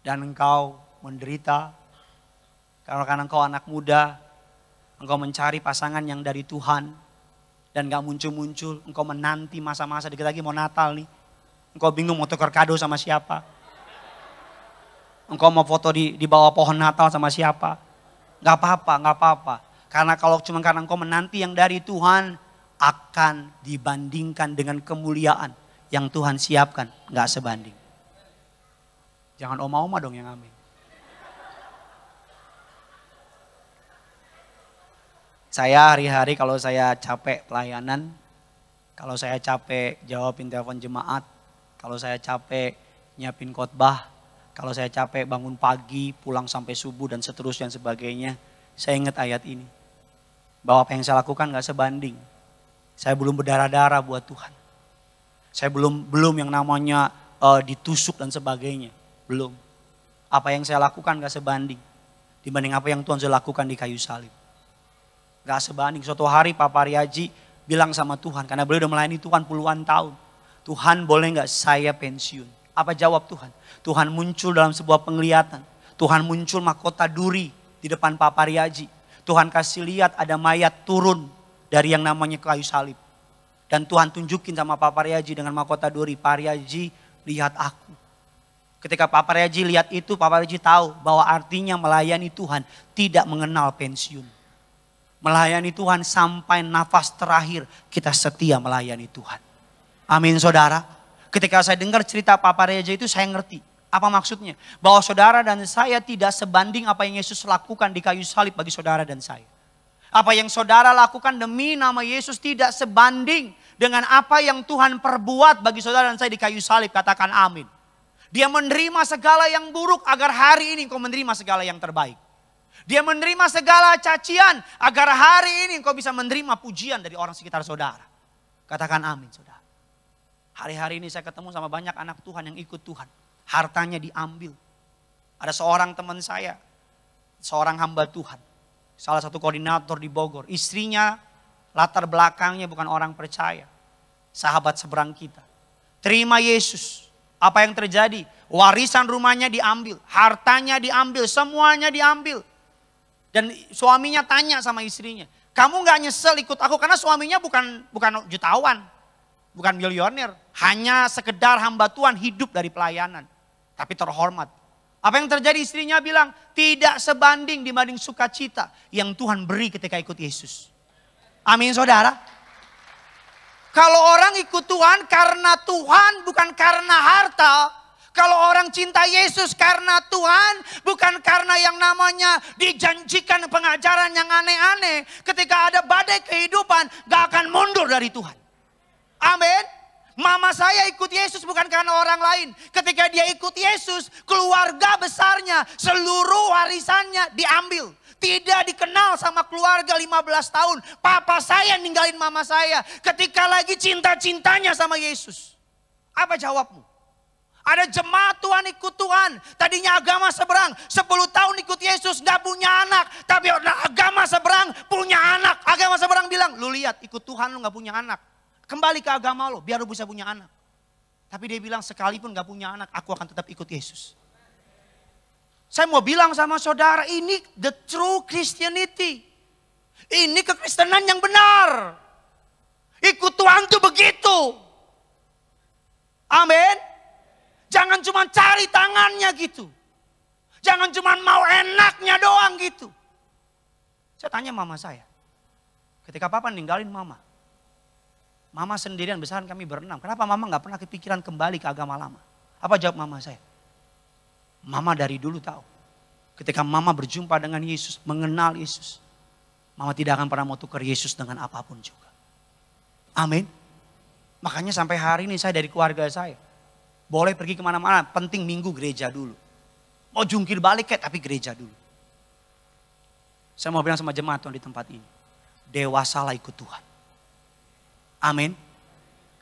dan engkau menderita, kalau karena engkau anak muda, engkau mencari pasangan yang dari Tuhan dan gak muncul-muncul, engkau menanti masa-masa dikit lagi mau Natal nih. Engkau bingung mau tukar kado sama siapa. Engkau mau foto di bawah pohon Natal sama siapa? Gak apa-apa. Karena kalau cuma karena engkau menanti yang dari Tuhan, akan dibandingkan dengan kemuliaan yang Tuhan siapkan. Gak sebanding. Jangan oma-oma dong yang amin. Saya hari-hari kalau saya capek pelayanan, kalau saya capek jawabin telepon jemaat, kalau saya capek nyiapin khotbah, kalau saya capek bangun pagi, pulang sampai subuh dan seterusnya dan sebagainya. Saya ingat ayat ini. Bahwa apa yang saya lakukan gak sebanding. Saya belum berdarah-darah buat Tuhan. Saya belum yang namanya ditusuk dan sebagainya. Belum. Apa yang saya lakukan gak sebanding. Dibanding apa yang Tuhan sudah lakukan di kayu salib. Gak sebanding. Suatu hari Papa Riaji bilang sama Tuhan. Karena beliau udah melayani Tuhan puluhan tahun. Tuhan boleh gak saya pensiun? Apa jawab Tuhan? Tuhan muncul dalam sebuah penglihatan. Tuhan muncul mahkota duri di depan Papa Riaji. Tuhan kasih lihat ada mayat turun dari yang namanya kayu salib. Dan Tuhan tunjukin sama Papa Riaji dengan mahkota duri. Pak Riaji lihat aku. Ketika Papa Riaji lihat itu, Papa Riaji tahu bahwa artinya melayani Tuhan tidak mengenal pensiun. Melayani Tuhan sampai nafas terakhir kita setia melayani Tuhan. Amin saudara. Ketika saya dengar cerita Papa Riaji itu saya ngerti. Apa maksudnya? Bahwa saudara dan saya tidak sebanding apa yang Yesus lakukan di kayu salib bagi saudara dan saya. Apa yang saudara lakukan demi nama Yesus tidak sebanding dengan apa yang Tuhan perbuat bagi saudara dan saya di kayu salib. Katakan amin. Dia menerima segala yang buruk agar hari ini engkau menerima segala yang terbaik. Dia menerima segala cacian agar hari ini engkau bisa menerima pujian dari orang sekitar saudara. Katakan amin saudara. Hari-hari ini saya ketemu sama banyak anak Tuhan yang ikut Tuhan. Hartanya diambil. Ada seorang teman saya, seorang hamba Tuhan. Salah satu koordinator di Bogor. Istrinya latar belakangnya bukan orang percaya. Sahabat seberang kita. Terima Yesus. Apa yang terjadi? Warisan rumahnya diambil. Hartanya diambil. Semuanya diambil. Dan suaminya tanya sama istrinya. Kamu gak nyesel ikut aku? Karena suaminya bukan jutawan. Bukan milioner. Hanya sekedar hamba Tuhan hidup dari pelayanan. Tapi terhormat. Apa yang terjadi istrinya bilang, tidak sebanding dibanding sukacita yang Tuhan beri ketika ikut Yesus. Amin saudara. Kalau orang ikut Tuhan karena Tuhan bukan karena harta. Kalau orang cinta Yesus karena Tuhan bukan karena yang namanya dijanjikan pengajaran yang aneh-aneh. Ketika ada badai kehidupan gak akan mundur dari Tuhan. Amin. Mama saya ikut Yesus bukan karena orang lain. Ketika dia ikut Yesus, keluarga besarnya, seluruh warisannya diambil. Tidak dikenal sama keluarga 15 tahun. Papa saya ninggalin mama saya ketika lagi cinta-cintanya sama Yesus. Apa jawabmu? Ada jemaat Tuhan ikut Tuhan. Tadinya agama seberang. 10 tahun ikut Yesus gak punya anak. Tapi agama seberang punya anak. Agama seberang bilang, lu lihat ikut Tuhan lu gak punya anak. Kembali ke agama lo, biar lo bisa punya anak. Tapi dia bilang sekalipun gak punya anak, aku akan tetap ikut Yesus. Saya mau bilang sama saudara, ini the true Christianity. Ini kekristenan yang benar. Ikut Tuhan tuh begitu. Amin. Jangan cuma cari tangannya gitu. Jangan cuma mau enaknya doang gitu. Saya tanya mama saya. Ketika papa ninggalin mama. Mama sendirian besaran kami berenam. Kenapa mama gak pernah kepikiran kembali ke agama lama? Apa jawab mama saya? Mama dari dulu tahu. Ketika mama berjumpa dengan Yesus, mengenal Yesus. Mama tidak akan pernah mau tukar Yesus dengan apapun juga. Amin. Makanya sampai hari ini saya dari keluarga saya. Boleh pergi kemana-mana, penting minggu gereja dulu. Mau jungkir balik kayak tapi gereja dulu. Saya mau bilang sama jemaat Tuhan di tempat ini. Dewasalah ikut Tuhan. Amin.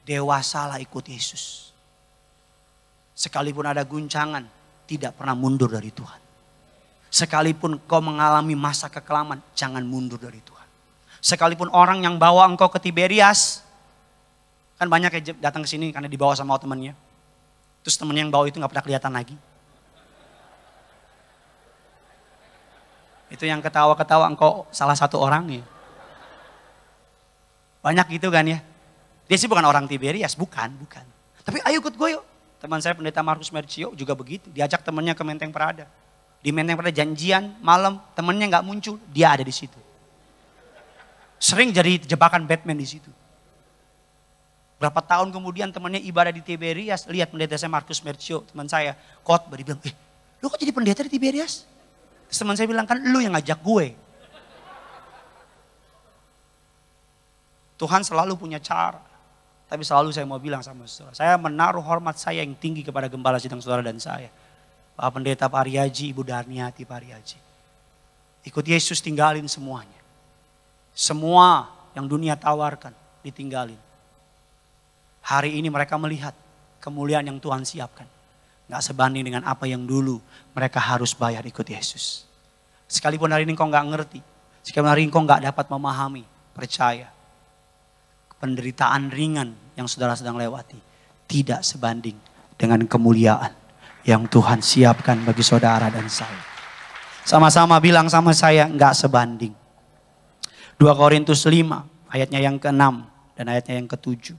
Dewasalah ikut Yesus. Sekalipun ada guncangan, tidak pernah mundur dari Tuhan. Sekalipun kau mengalami masa kekelaman, jangan mundur dari Tuhan. Sekalipun orang yang bawa engkau ke Tiberias, kan banyak yang datang ke sini karena dibawa sama temannya. Terus teman yang bawa itu gak pernah kelihatan lagi. Itu yang ketawa-ketawa engkau salah satu orangnya. Banyak gitu kan ya. Dia sih bukan orang Tiberias, bukan. Tapi ayo ikut gue yuk. Teman saya pendeta Markus Mercio juga begitu. Diajak temannya ke Menteng Prada. Di Menteng Prada janjian malam, temannya gak muncul, dia ada di situ. Sering jadi jebakan Batman di situ. Berapa tahun kemudian temannya ibadah di Tiberias, lihat pendeta saya Markus Mercio, teman saya, khotbah, dia bilang, lu kok jadi pendeta di Tiberias? Terus teman saya bilang, kan lu yang ngajak gue. Tuhan selalu punya cara. Tapi selalu saya mau bilang sama saudara. Saya menaruh hormat saya yang tinggi kepada gembala sidang saudara dan saya. Pak Pendeta Pak Aryaji, Ibu Darniati Pak Aryaji. Ikut Yesus tinggalin semuanya. Semua yang dunia tawarkan ditinggalin. Hari ini mereka melihat kemuliaan yang Tuhan siapkan. Gak sebanding dengan apa yang dulu mereka harus bayar ikut Yesus. Sekalipun hari ini kau gak ngerti. Sekalipun hari ini kau gak dapat memahami. Percaya. Penderitaan ringan yang saudara sedang lewati tidak sebanding dengan kemuliaan yang Tuhan siapkan bagi saudara dan saya. Sama-sama bilang sama saya, enggak sebanding. 2 Korintus 5 ayatnya yang ke-6 dan ayatnya yang ke-7.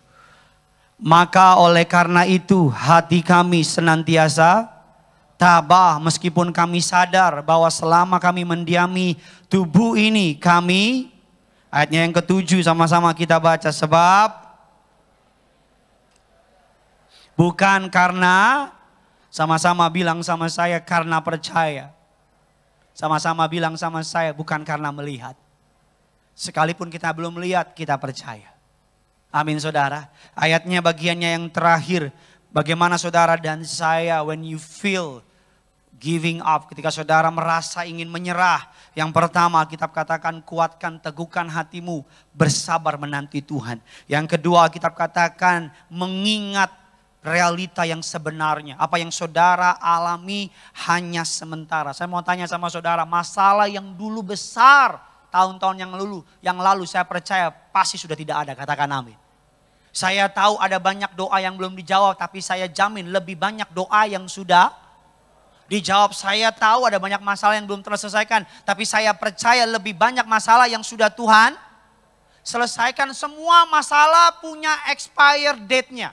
Maka oleh karena itu hati kami senantiasa tabah meskipun kami sadar bahwa selama kami mendiami tubuh ini kami. Ayatnya yang ke-7 sama-sama kita baca. Sebab bukan karena, sama-sama bilang sama saya, karena percaya. Sama-sama bilang sama saya, bukan karena melihat. Sekalipun kita belum lihat, kita percaya. Amin saudara. Ayatnya bagiannya yang terakhir. Bagaimana saudara dan saya when you feel giving up. Ketika saudara merasa ingin menyerah. Yang pertama Alkitab katakan kuatkan, teguhkan hatimu. Bersabar menanti Tuhan. Yang kedua Alkitab katakan mengingat realita yang sebenarnya. Apa yang saudara alami hanya sementara. Saya mau tanya sama saudara, masalah yang dulu besar tahun-tahun yang lalu saya percaya pasti sudah tidak ada. Katakan amin. Saya tahu ada banyak doa yang belum dijawab, tapi saya jamin lebih banyak doa yang sudah dijawab. Saya tahu ada banyak masalah yang belum terselesaikan, tapi saya percaya lebih banyak masalah yang sudah Tuhan selesaikan. Semua masalah punya expire date-nya.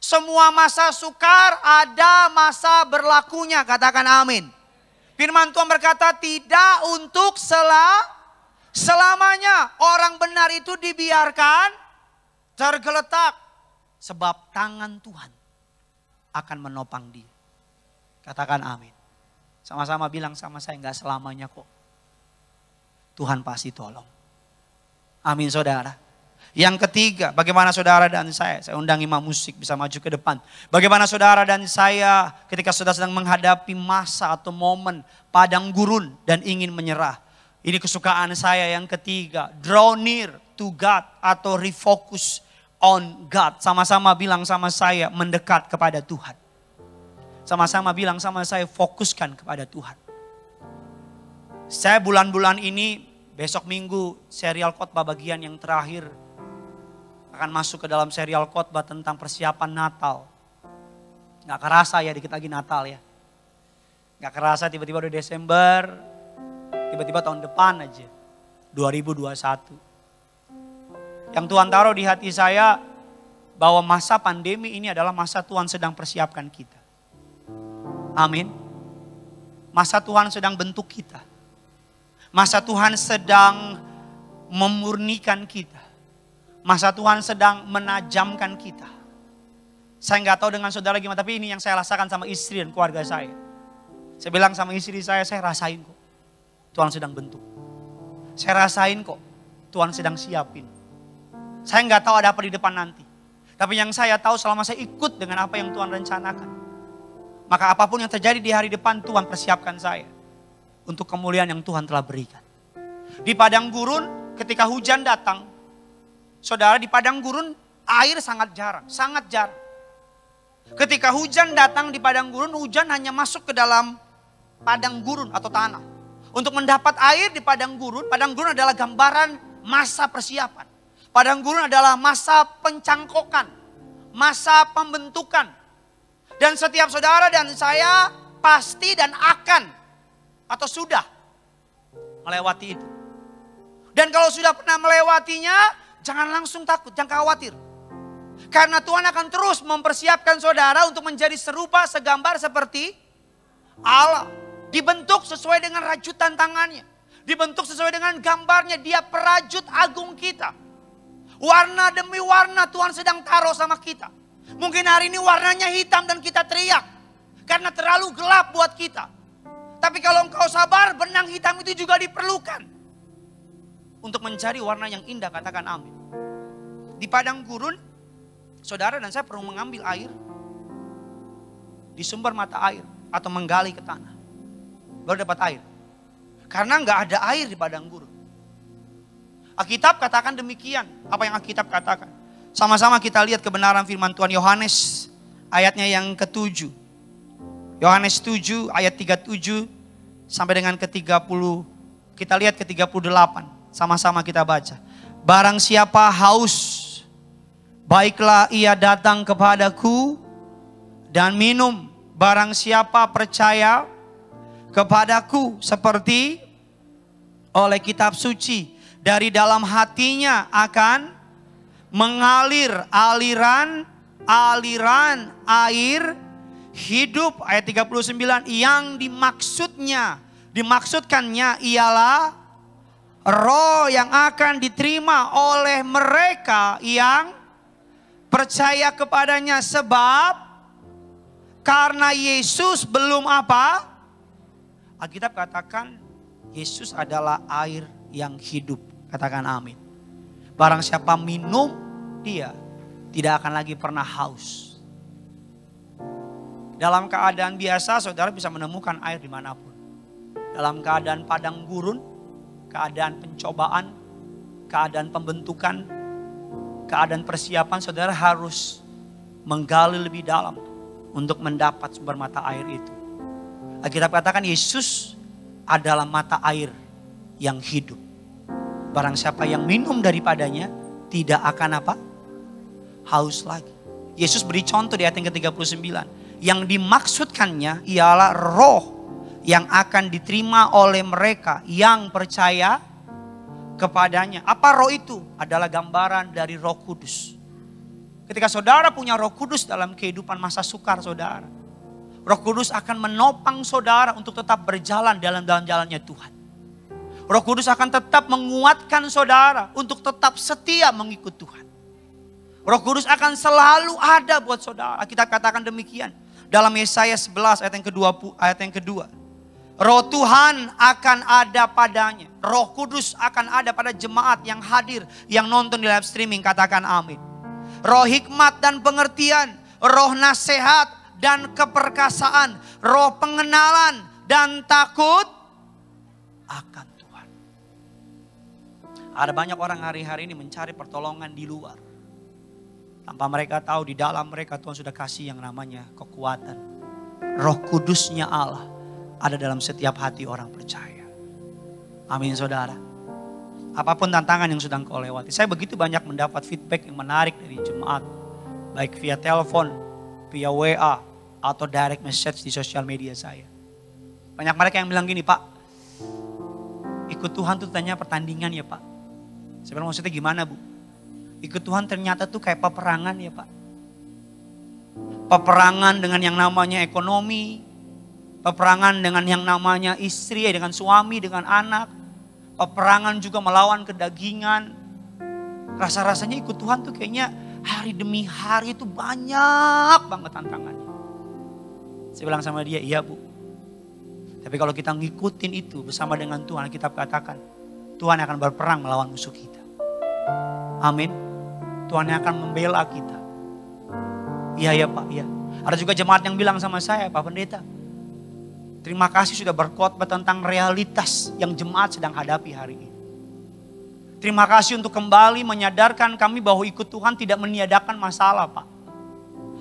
Semua masa sukar ada masa berlakunya, katakan amin. Firman Tuhan berkata tidak untuk selamanya. Orang benar itu dibiarkan tergeletak. Sebab tangan Tuhan akan menopang dia. Katakan amin. Sama-sama bilang sama saya, enggak selamanya kok. Tuhan pasti tolong. Amin saudara. Yang ketiga, bagaimana saudara dan saya undang imam musik bisa maju ke depan. Bagaimana saudara dan saya ketika saudara sedang menghadapi masa atau momen padang gurun dan ingin menyerah. Ini kesukaan saya yang ketiga, draw near to God atau refocus on God. Sama-sama bilang sama saya, mendekat kepada Tuhan. Sama-sama bilang sama saya, fokuskan kepada Tuhan. Saya bulan-bulan ini, besok minggu serial khotbah bagian yang terakhir akan masuk ke dalam serial khotbah tentang persiapan Natal. Gak kerasa ya dikit lagi Natal ya. Gak kerasa tiba-tiba udah Desember, tiba-tiba tahun depan aja. 2021. Yang Tuhan taruh di hati saya bahwa masa pandemi ini adalah masa Tuhan sedang persiapkan kita. Amin. Masa Tuhan sedang bentuk kita. Masa Tuhan sedang memurnikan kita. Masa Tuhan sedang menajamkan kita. Saya nggak tahu dengan saudara gimana, tapi ini yang saya rasakan sama istri dan keluarga saya. Saya bilang sama istri saya rasain kok. Tuhan sedang bentuk. Saya rasain kok. Tuhan sedang siapin. Saya nggak tahu ada apa di depan nanti. Tapi yang saya tahu selama saya ikut dengan apa yang Tuhan rencanakan. Maka apapun yang terjadi di hari depan Tuhan persiapkan saya. Untuk kemuliaan yang Tuhan telah berikan. Di padang gurun ketika hujan datang. Saudara, di padang gurun air sangat jarang. Sangat jarang. Ketika hujan datang di padang gurun, hujan hanya masuk ke dalam padang gurun atau tanah. Untuk mendapat air di padang gurun adalah gambaran masa persiapan. Padang gurun adalah masa pencangkokan. Masa pembentukan. Dan setiap saudara dan saya pasti dan akan atau sudah melewati itu. Dan kalau sudah pernah melewatinya, jangan langsung takut, jangan khawatir. Karena Tuhan akan terus mempersiapkan saudara untuk menjadi serupa, segambar seperti Allah. Dibentuk sesuai dengan rajutan tangannya. Dibentuk sesuai dengan gambarnya, dia perajut agung kita. Warna demi warna Tuhan sedang taruh sama kita. Mungkin hari ini warnanya hitam dan kita teriak. Karena terlalu gelap buat kita. Tapi kalau engkau sabar, benang hitam itu juga diperlukan. Untuk mencari warna yang indah, katakan amin. Di padang gurun, saudara dan saya perlu mengambil air. Di sumber mata air. Atau menggali ke tanah. Baru dapat air. Karena nggak ada air di padang gurun. Alkitab katakan demikian. Apa yang Alkitab katakan? Sama-sama kita lihat kebenaran firman Tuhan. Yohanes ayatnya yang ke-7. Yohanes 7 ayat 37 sampai dengan ke-30. Kita lihat ke-38. Sama-sama kita baca. Barang siapa haus, baiklah ia datang kepadaku dan minum. Barang siapa percaya kepadaku seperti oleh kitab suci. Dari dalam hatinya akan mengalir aliran air hidup. Ayat 39 yang dimaksudkannya ialah roh yang akan diterima oleh mereka yang percaya kepadanya. Sebab karena Yesus belum apa? Alkitab katakan Yesus adalah air yang hidup. Katakan amin. Barang siapa minum, dia tidak akan lagi pernah haus. Dalam keadaan biasa saudara bisa menemukan air dimanapun. Dalam keadaan padang gurun, keadaan pencobaan, keadaan pembentukan, keadaan persiapan, saudara harus menggali lebih dalam untuk mendapat sumber mata air itu. Alkitab katakan Yesus adalah mata air yang hidup. Barang siapa yang minum daripadanya tidak akan apa? Haus lagi. Yesus beri contoh di ayat yang ke-39. Yang dimaksudkannya ialah roh yang akan diterima oleh mereka yang percaya kepadanya. Apa roh itu? Adalah gambaran dari Roh Kudus. Ketika saudara punya Roh Kudus dalam kehidupan masa sukar saudara, Roh Kudus akan menopang saudara untuk tetap berjalan dalam jalannya Tuhan. Roh Kudus akan tetap menguatkan saudara untuk tetap setia mengikut Tuhan. Roh Kudus akan selalu ada buat saudara. Kita katakan demikian dalam Yesaya 11 ayat yang kedua. Roh Tuhan akan ada padanya. Roh Kudus akan ada pada jemaat yang hadir, yang nonton di live streaming. Katakan amin. Roh hikmat dan pengertian, roh nasihat dan keperkasaan, roh pengenalan dan takut akan Tuhan. Ada banyak orang hari-hari ini mencari pertolongan di luar. Tanpa mereka tahu di dalam mereka Tuhan sudah kasih yang namanya kekuatan. Roh Kudusnya Allah ada dalam setiap hati orang percaya. Amin saudara. Apapun tantangan yang sedang kau lewati. Saya begitu banyak mendapat feedback yang menarik dari jemaat. Baik via telepon, via WA, atau direct message di sosial media saya. Banyak mereka yang bilang gini, Pak, ikut Tuhan tuh tanya pertandingan ya Pak. Saya bilang maksudnya gimana Bu? Ikut Tuhan ternyata tuh kayak peperangan ya Pak. Peperangan dengan yang namanya ekonomi. Peperangan dengan yang namanya istri, dengan suami, dengan anak. Peperangan juga melawan kedagingan. Rasa-rasanya ikut Tuhan tuh kayaknya hari demi hari itu banyak banget tantangannya. Saya bilang sama dia, iya Bu. Tapi kalau kita ngikutin itu bersama dengan Tuhan, kita katakan Tuhan akan berperang melawan musuh kita. Amin. Tuhan akan membela kita. Iya ya Pak, iya. Ada juga jemaat yang bilang sama saya, Pak Pendeta, terima kasih sudah berkhotbah tentang realitas yang jemaat sedang hadapi hari ini. Terima kasih untuk kembali menyadarkan kami bahwa ikut Tuhan tidak meniadakan masalah Pak.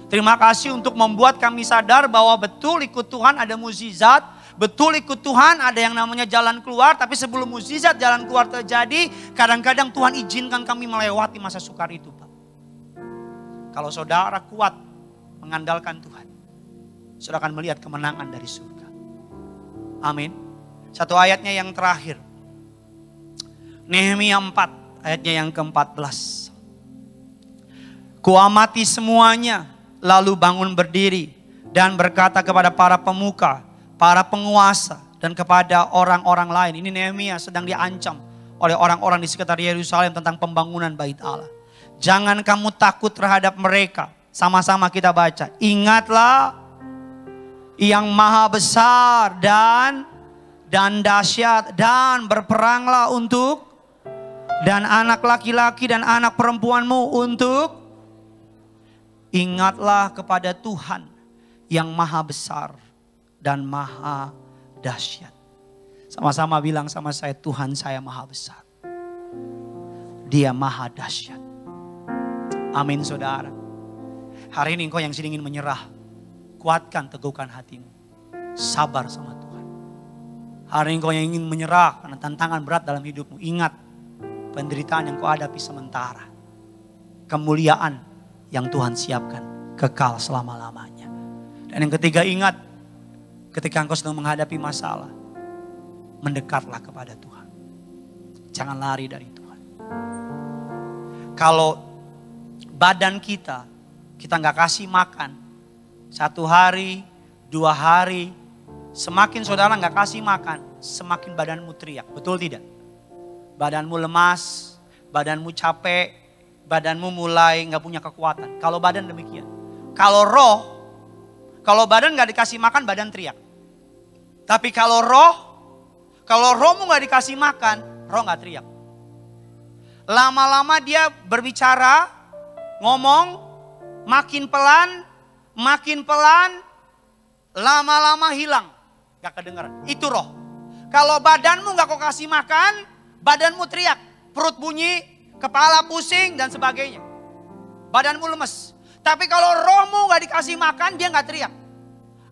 Terima kasih untuk membuat kami sadar bahwa betul ikut Tuhan ada mukjizat. Betul ikut Tuhan ada yang namanya jalan keluar. Tapi sebelum mukjizat jalan keluar terjadi, kadang-kadang Tuhan izinkan kami melewati masa sukar itu Pak. Kalau saudara kuat mengandalkan Tuhan, saudara akan melihat kemenangan dari surga. Amin. Satu ayatnya yang terakhir. Nehemia 4 ayatnya yang ke-14. Kuamati semuanya lalu bangun berdiri dan berkata kepada para pemuka, para penguasa dan kepada orang-orang lain. Ini Nehemia sedang diancam oleh orang-orang di sekitar Yerusalem tentang pembangunan bait Allah. Jangan kamu takut terhadap mereka. Sama-sama kita baca. Ingatlah yang maha besar dan dahsyat dan berperanglah untuk dan anak laki-laki dan anak perempuanmu untuk ingatlah kepada Tuhan yang maha besar dan maha dahsyat. Sama-sama bilang sama saya, Tuhan saya maha besar. Dia maha dahsyat. Amin saudara. Hari ini engkau yang sedang ingin menyerah, kuatkan, teguhkan hatimu. Sabar sama Tuhan. Hari ini engkau yang ingin menyerah karena tantangan berat dalam hidupmu. Ingat, penderitaan yang kau hadapi sementara. Kemuliaan yang Tuhan siapkan kekal selama-lamanya. Dan yang ketiga, ingat, ketika engkau sedang menghadapi masalah, mendekatlah kepada Tuhan. Jangan lari dari Tuhan. Kalau badan kita nggak kasih makan 1 hari, 2 hari, semakin saudara nggak kasih makan, semakin badanmu teriak. Betul tidak? Badanmu lemas, badanmu capek, badanmu mulai nggak punya kekuatan. Kalau badan demikian. Kalau badan nggak dikasih makan, badan teriak. Tapi kalau rohmu nggak dikasih makan, roh nggak teriak. Lama-lama dia berbicara, ngomong, makin pelan, lama-lama hilang. Gak kedengeran, itu roh. Kalau badanmu gak kau kasih makan, badanmu teriak. Perut bunyi, kepala pusing dan sebagainya. Badanmu lemes. Tapi kalau rohmu gak dikasih makan, dia gak teriak.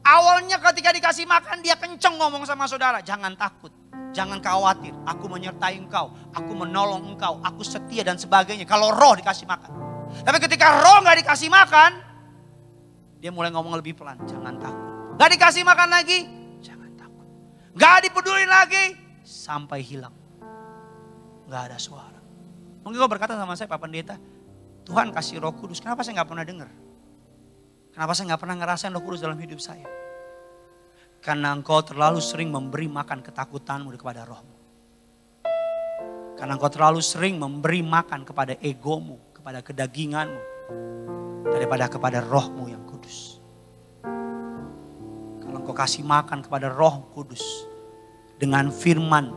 Awalnya ketika dikasih makan, dia kenceng ngomong sama saudara. Jangan takut, jangan khawatir. Aku menyertai engkau, aku menolong engkau, aku setia dan sebagainya. Kalau roh dikasih makan. Tapi ketika roh gak dikasih makan, dia mulai ngomong lebih pelan. Jangan takut. Gak dikasih makan lagi, jangan takut. Gak dipeduli lagi, sampai hilang. Gak ada suara. Mungkin kau berkata sama saya, Pak Pendeta, Tuhan kasih Roh Kudus, kenapa saya gak pernah dengar? Kenapa saya gak pernah ngerasain Roh Kudus dalam hidup saya? Karena engkau terlalu sering memberi makan ketakutanmu kepada rohmu. Karena engkau terlalu sering memberi makan kepada egomu, kepada kedaginganmu, daripada kepada rohmu yang kudus. Kalau engkau kasih makan kepada Roh Kudus dengan firman,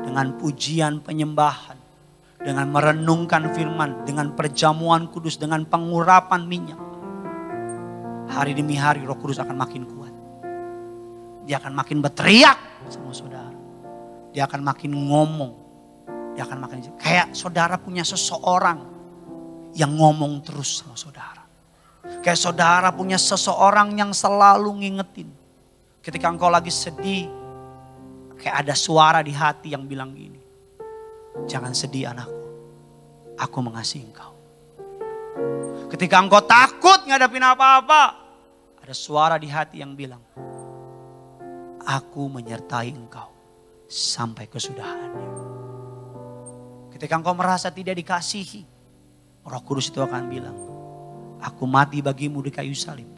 dengan pujian penyembahan, dengan merenungkan firman, dengan perjamuan kudus, dengan pengurapan minyak, hari demi hari Roh Kudus akan makin kuat. Dia akan makin berteriak sama saudara. Dia akan makin ngomong. Dia akan makin kayak saudara punya seseorang yang ngomong terus sama saudara. Kayak saudara punya seseorang yang selalu ngingetin. Ketika engkau lagi sedih, kayak ada suara di hati yang bilang gini. Jangan sedih anakku, aku mengasihi engkau. Ketika engkau takut ngadapin apa-apa, ada suara di hati yang bilang, aku menyertai engkau sampai kesudahannya. Ketika engkau merasa tidak dikasihi, Roh Kudus itu akan bilang, aku mati bagimu di kayu salib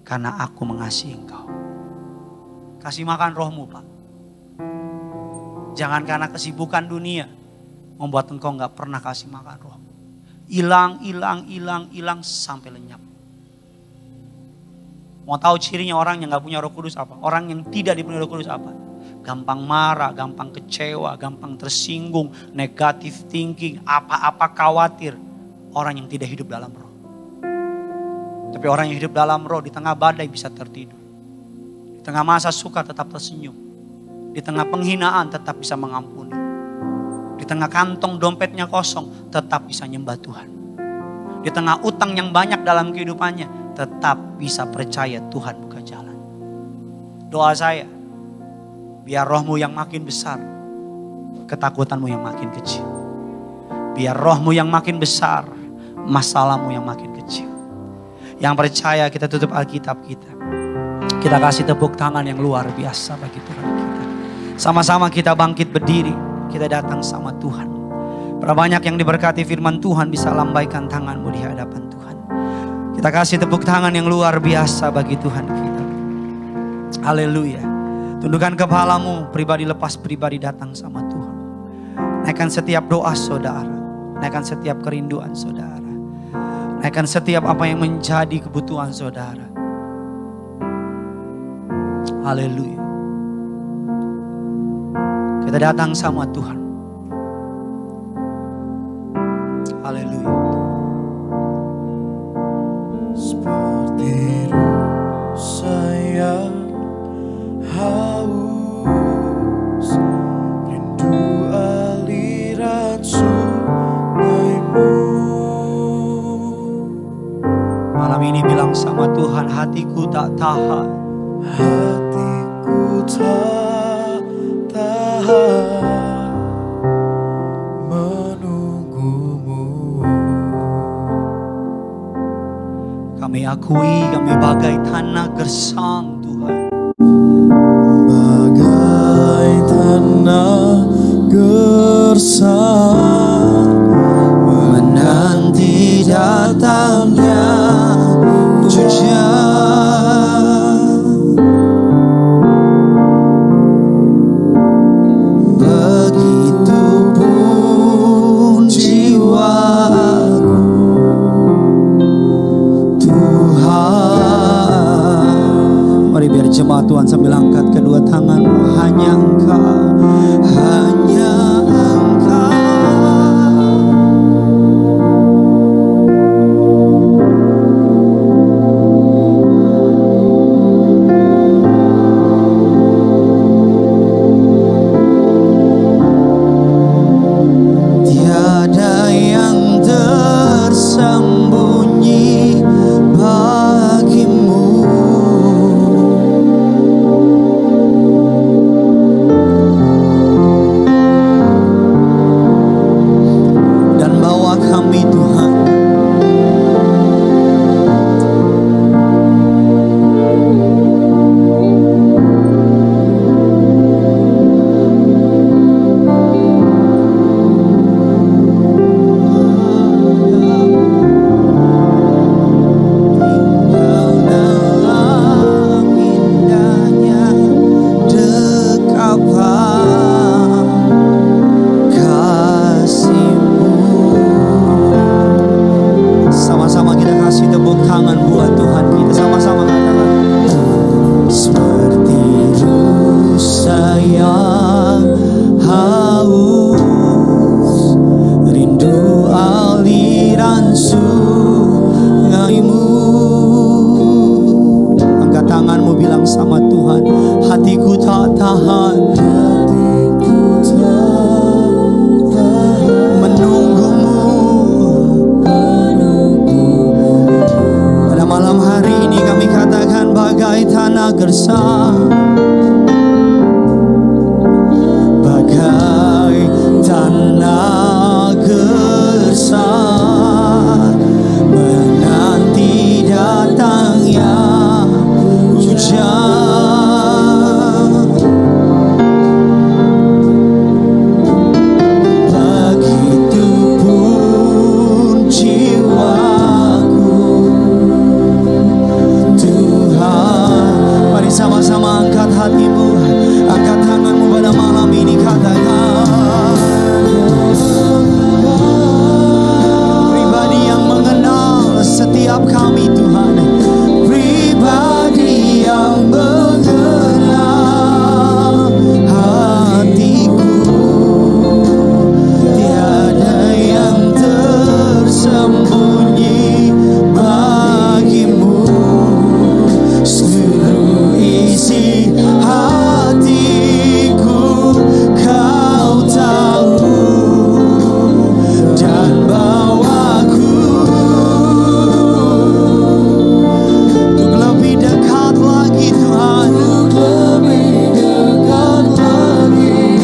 karena aku mengasihi engkau. Kasih makan rohmu, Pak. Jangan karena kesibukan dunia membuat engkau gak pernah kasih makan rohmu. Hilang sampai lenyap. Mau tahu cirinya orang yang gak punya Roh Kudus apa? Orang yang tidak dipenuhi Roh Kudus apa? Gampang marah, gampang kecewa, gampang tersinggung, negatif thinking, apa-apa khawatir. Orang yang tidak hidup dalam roh. Tapi orang yang hidup dalam roh di tengah badai bisa tertidur. Di tengah masa suka tetap tersenyum. Di tengah penghinaan tetap bisa mengampuni. Di tengah kantong dompetnya kosong tetap bisa nyembah Tuhan. Di tengah utang yang banyak dalam kehidupannya tetap bisa percaya Tuhan buka jalan. Doa saya, biar rohmu yang makin besar, ketakutanmu yang makin kecil. Biar rohmu yang makin besar, masalahmu yang makin kecil. Yang percaya kita tutup Alkitab kita. Kita kasih tepuk tangan yang luar biasa bagi Tuhan kita. Sama-sama kita bangkit berdiri, kita datang sama Tuhan. Berapa banyak yang diberkati firman Tuhan bisa lambaikan tanganmu di hadapan Tuhan. Kita kasih tepuk tangan yang luar biasa bagi Tuhan kita. Haleluya. Tundukkan kepalamu, pribadi lepas pribadi datang sama Tuhan. Naikkan setiap doa saudara. Naikkan setiap kerinduan saudara. Naikkan setiap apa yang menjadi kebutuhan saudara. Haleluya. Kita datang sama Tuhan. Haleluya. Seperti saya haus, rindu aliran sungaimu. Malam ini bilang sama Tuhan, hatiku tak tahan. Hatiku tak tahan menunggumu. Kami akui kami bagai tanah gersang Tuhan. Bagai tanah gersang menanti datangnya hujan. Begitupun jiwaku Tuhan. Mari biar jemaat Tuhan sambil angkat kedua tanganmu. Hanya Engkau, hanya Engkau tepuk tangan buat Tuhan kita. Sama-sama katakan. Seperti rusa yang haus, rindu aliran sungaimu. Angkat tanganmu, bilang sama Tuhan, hatiku tak tahan, menunggumu. Pada malam hari ini kami katakan bagai tanah gersang, bagai tanah gersang, menanti datangnya hujan. Begitupun jiwaku, Tuhan. Mari sama-sama angkat hatimu, angkat tanganmu pada malam ini, katakan, pribadi yang mengenal setiap kami Tuhan, pribadi yang mengenal hatiku, tiada yang tersembunyi bagimu, seluruh isi hatiku kau tahu, dan bawaku untuk lebih dekat lagi Tuhan, untuk lebih dekat lagi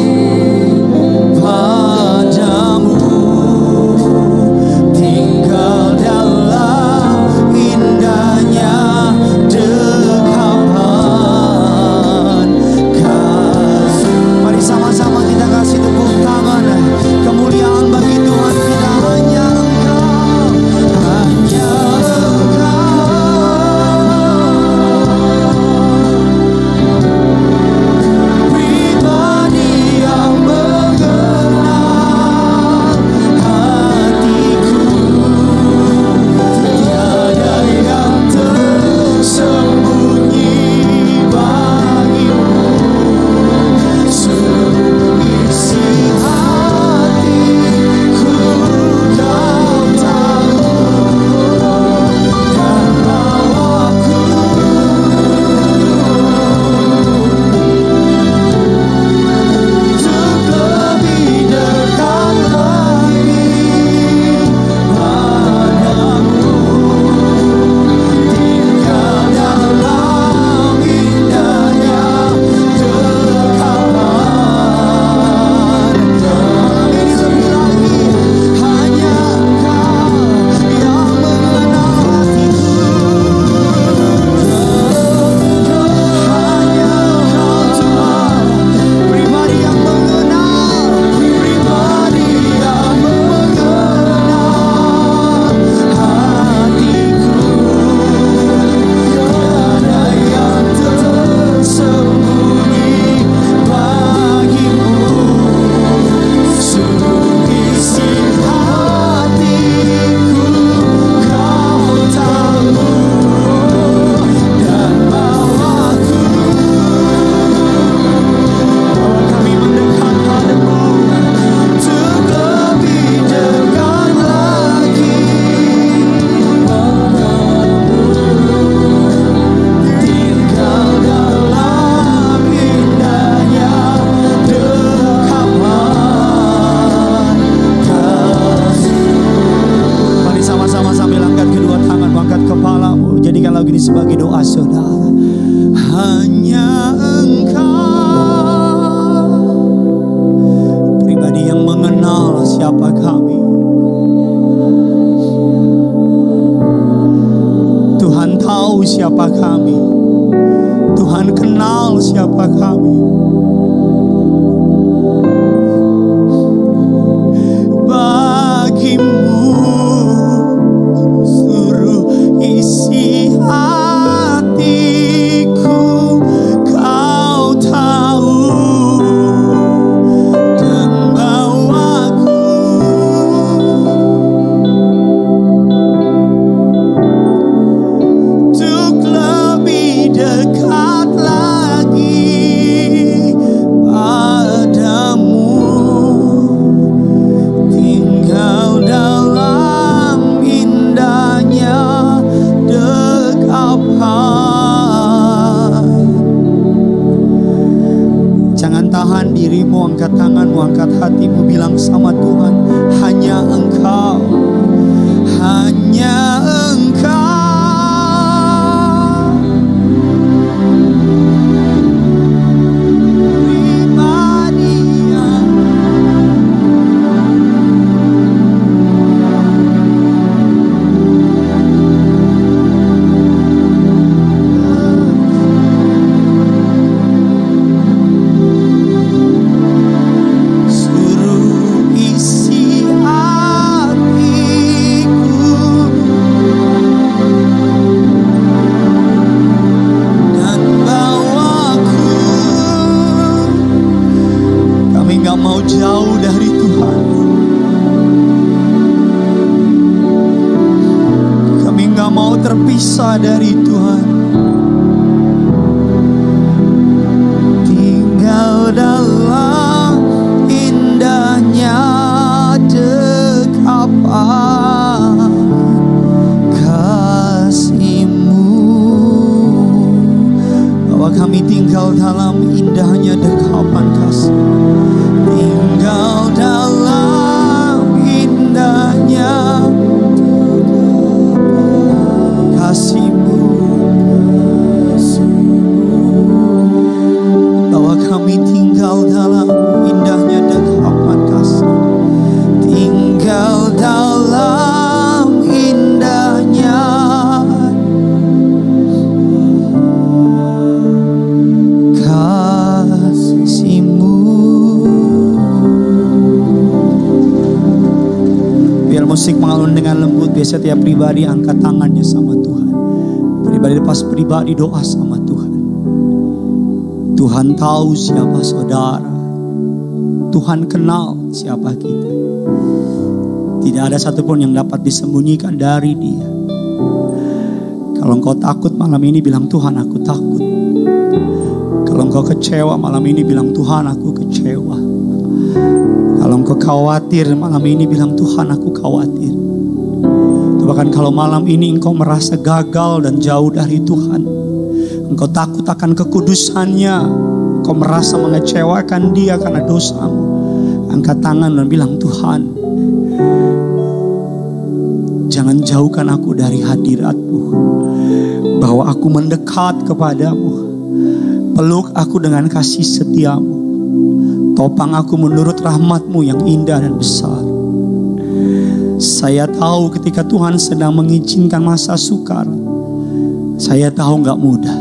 padamu, tinggal dalam indahnya dekapan kasih. Mari sama-sama kita kasih tepuk tangan, kemuliaan bagi Tuhan kita. Hanya Engkau, hanya Engkau, pribadi yang mengenal hatiku, tiada yang tersembunyi bagimu, seluruh isi hatiku kau tahu, dan bawaku untuk lebih dekat lagi padamu, tinggal dalam indahnya dekapan. Malam ini lebih lagi, hanya Engkau yang mengenal hatiku, hanya Engkau Tuhan, pribadi yang mengenal, pribadi yang mengenal hatiku, tiada yang tersembunyi bagimu, seluruh isi hatiku kau tahu, dan bawaku, kami mendekat padamu, untuk lebih dekat lagi tinggal dalam indahnya dekapan kasih. Mari sama-sama sambil angkat kedua tangan, angkat kepalamu, jadikan lagu ini sebagai doa saudara. Hanya Engkau, pribadi yang mengenal siapa kami. Tuhan tahu siapa kami, Tuhan kenal siapa kami. Bagimu seluruh isi hatiku kau tahu, dan bawaku menahan dirimu, angkat tanganmu, angkat hatimu, bilang sama Tuhan, hanya Engkau, hanya Engkau. Dari Tuhan, tinggal dalam indahnya dekapan kasih-Mu. Bahwa kami tinggal dalam indahnya dekapan kasih, tinggal dalam indahnya kasih-Mu, bahwa kami tinggal dalam indahnya dekapan kasih, tinggal dalam indahnya kasih-Mu. Biar musik mengalun dengan lembut, biar setiap pribadi angkat tangannya sama Tuhan. Pribadi lepas pribadi doa sama Tuhan. Tuhan tahu siapa saudara. Tuhan kenal siapa kita. Tidak ada satupun yang dapat disembunyikan dari Dia. Kalau engkau takut malam ini, bilang Tuhan aku takut. Kalau engkau kecewa malam ini, bilang Tuhan aku kecewa. Kalau engkau khawatir malam ini, bilang Tuhan aku khawatir. Bahkan kalau malam ini engkau merasa gagal dan jauh dari Tuhan, engkau takut akan kekudusannya, engkau merasa mengecewakan Dia karena dosamu, angkat tangan dan bilang, Tuhan, jangan jauhkan aku dari hadirat-Mu, bahwa aku mendekat kepadamu, peluk aku dengan kasih setia-Mu, topang aku menurut rahmat-Mu yang indah dan besar. Saya tahu ketika Tuhan sedang mengizinkan masa sukar, saya tahu gak mudah.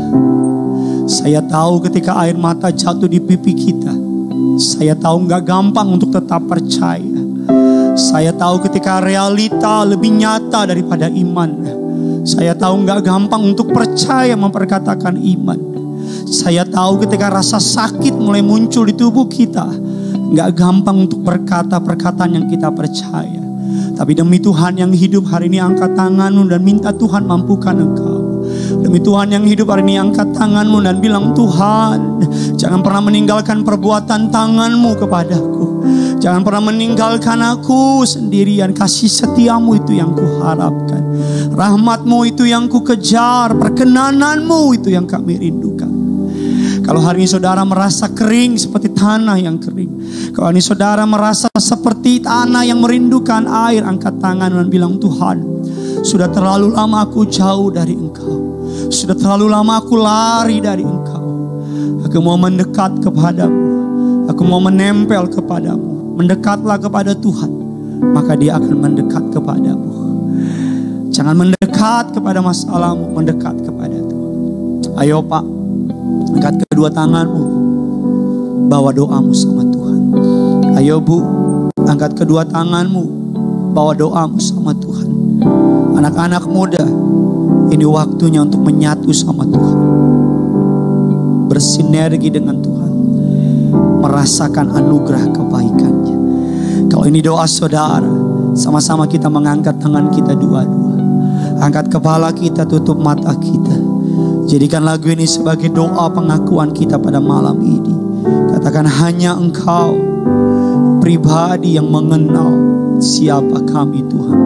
Saya tahu ketika air mata jatuh di pipi kita, saya tahu gak gampang untuk tetap percaya. Saya tahu ketika realita lebih nyata daripada iman, saya tahu gak gampang untuk percaya memperkatakan iman. Saya tahu ketika rasa sakit mulai muncul di tubuh kita, gak gampang untuk berkata perkataan yang kita percaya. Tapi demi Tuhan yang hidup hari ini, angkat tanganmu dan minta Tuhan mampukan engkau. Demi Tuhan yang hidup hari ini, angkat tanganmu dan bilang, Tuhan, jangan pernah meninggalkan perbuatan tanganmu kepadaku. Jangan pernah meninggalkan aku sendirian. Kasih setiamu itu yang kuharapkan, rahmatmu itu yang ku kejar, perkenananmu itu yang kami rindukan. Kalau hari ini saudara merasa kering seperti tanah yang kering, kalau hari ini saudara merasa seperti tanah yang merindukan air, angkat tangan dan bilang, Tuhan, sudah terlalu lama aku jauh dari Engkau. Sudah terlalu lama aku lari dari Engkau. Aku mau mendekat kepadamu. Aku mau menempel kepadamu. Mendekatlah kepada Tuhan, maka Dia akan mendekat kepadamu. Jangan mendekat kepada masalahmu, mendekat kepada Tuhan. Ayo Pak, angkat kedua tanganmu, bawa doamu sama Tuhan. Ayo Bu, angkat kedua tanganmu, bawa doamu sama Tuhan. Anak-anak muda, ini waktunya untuk menyatu sama Tuhan, bersinergi dengan Tuhan, merasakan anugerah kebaikannya. Kalau ini doa saudara, sama-sama kita mengangkat tangan kita dua-dua, angkat kepala kita, tutup mata kita. Jadikan lagu ini sebagai doa pengakuan kita pada malam ini. Katakan, hanya Engkau pribadi yang mengenal siapa kami Tuhan.